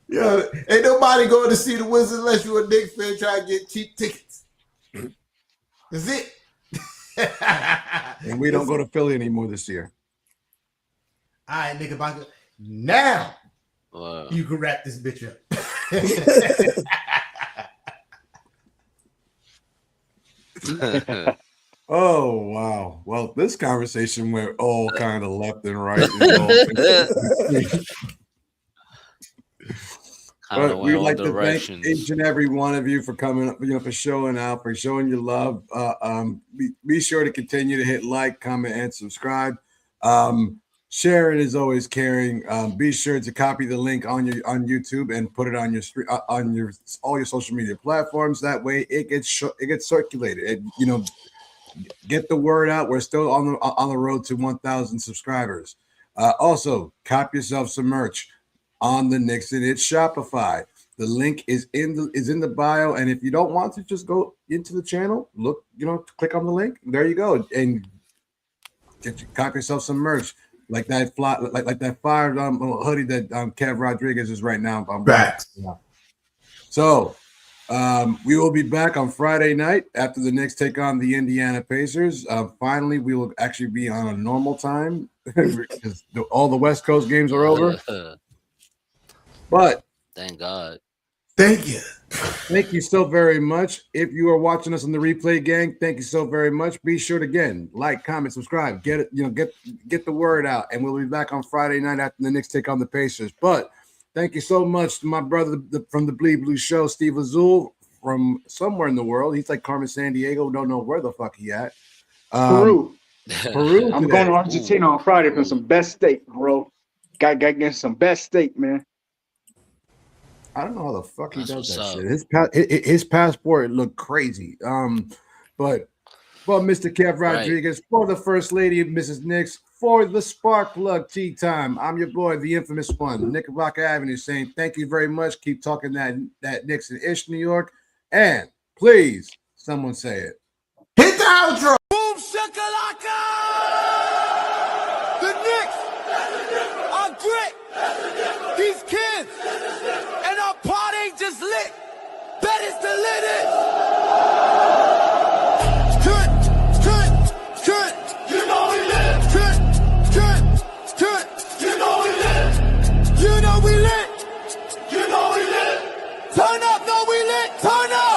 Yeah, ain't nobody going to see the Wizards unless you're a Knicks fan trying to get cheap tickets. That's it. And we don't go to Philly anymore this year. All right, nigga, now you can wrap this bitch up. Oh wow! Well, this conversation went all kind of left and right. But we'd like to thank each and every one of you for coming up, for showing out, for showing your love. Be sure to continue to hit like, comment, and subscribe. Sharing is always caring. Be sure to copy the link on YouTube and put it on your all your social media platforms. That way, it gets circulated. Get the word out. We're still on the road to 1,000 subscribers. Also, cop yourself some merch on the Knicks N Ish Shopify. The link is in the bio, and if you don't want to, just go into the channel. Look, click on the link. There you go, and cop yourself some merch. Like that fire hoodie that Kev Rodriguez is right now. Back. So we will be back on Friday night after the Knicks take on the Indiana Pacers. Finally, we will actually be on a normal time because all the West Coast games are over. But thank God. Thank you. Thank you so very much. If you are watching us on the replay, gang, thank you so very much. Be sure to again like, comment, subscribe, get the word out, and we'll be back on Friday night after the Knicks take on the Pacers. But thank you so much to my brother from the Bleed Blue Show, Steve Azul, from somewhere in the world. He's like Carmen Sandiego. Don't know where the fuck he at. Peru. I'm today. going to Argentina on Friday for some best steak, bro. Got get some best steak, man. I don't know how the fuck he does that shit. His passport looked crazy. But Mr. Kev Rodriguez, for the First Lady of Mrs. Knicks, for the Spark Plug Tea Time, I'm your boy, the infamous one, Knickerbocker Avenue, saying thank you very much. Keep talking that Knicks N Ish, New York, and please, someone say it. Hit the outro. Boom shakalaka! The Knicks are great. These kids and our party just lit. Bet it's the littest. Good. You know we lit. Good. You know we lit. You know we lit. You know we lit. Turn up, no we lit. Turn up.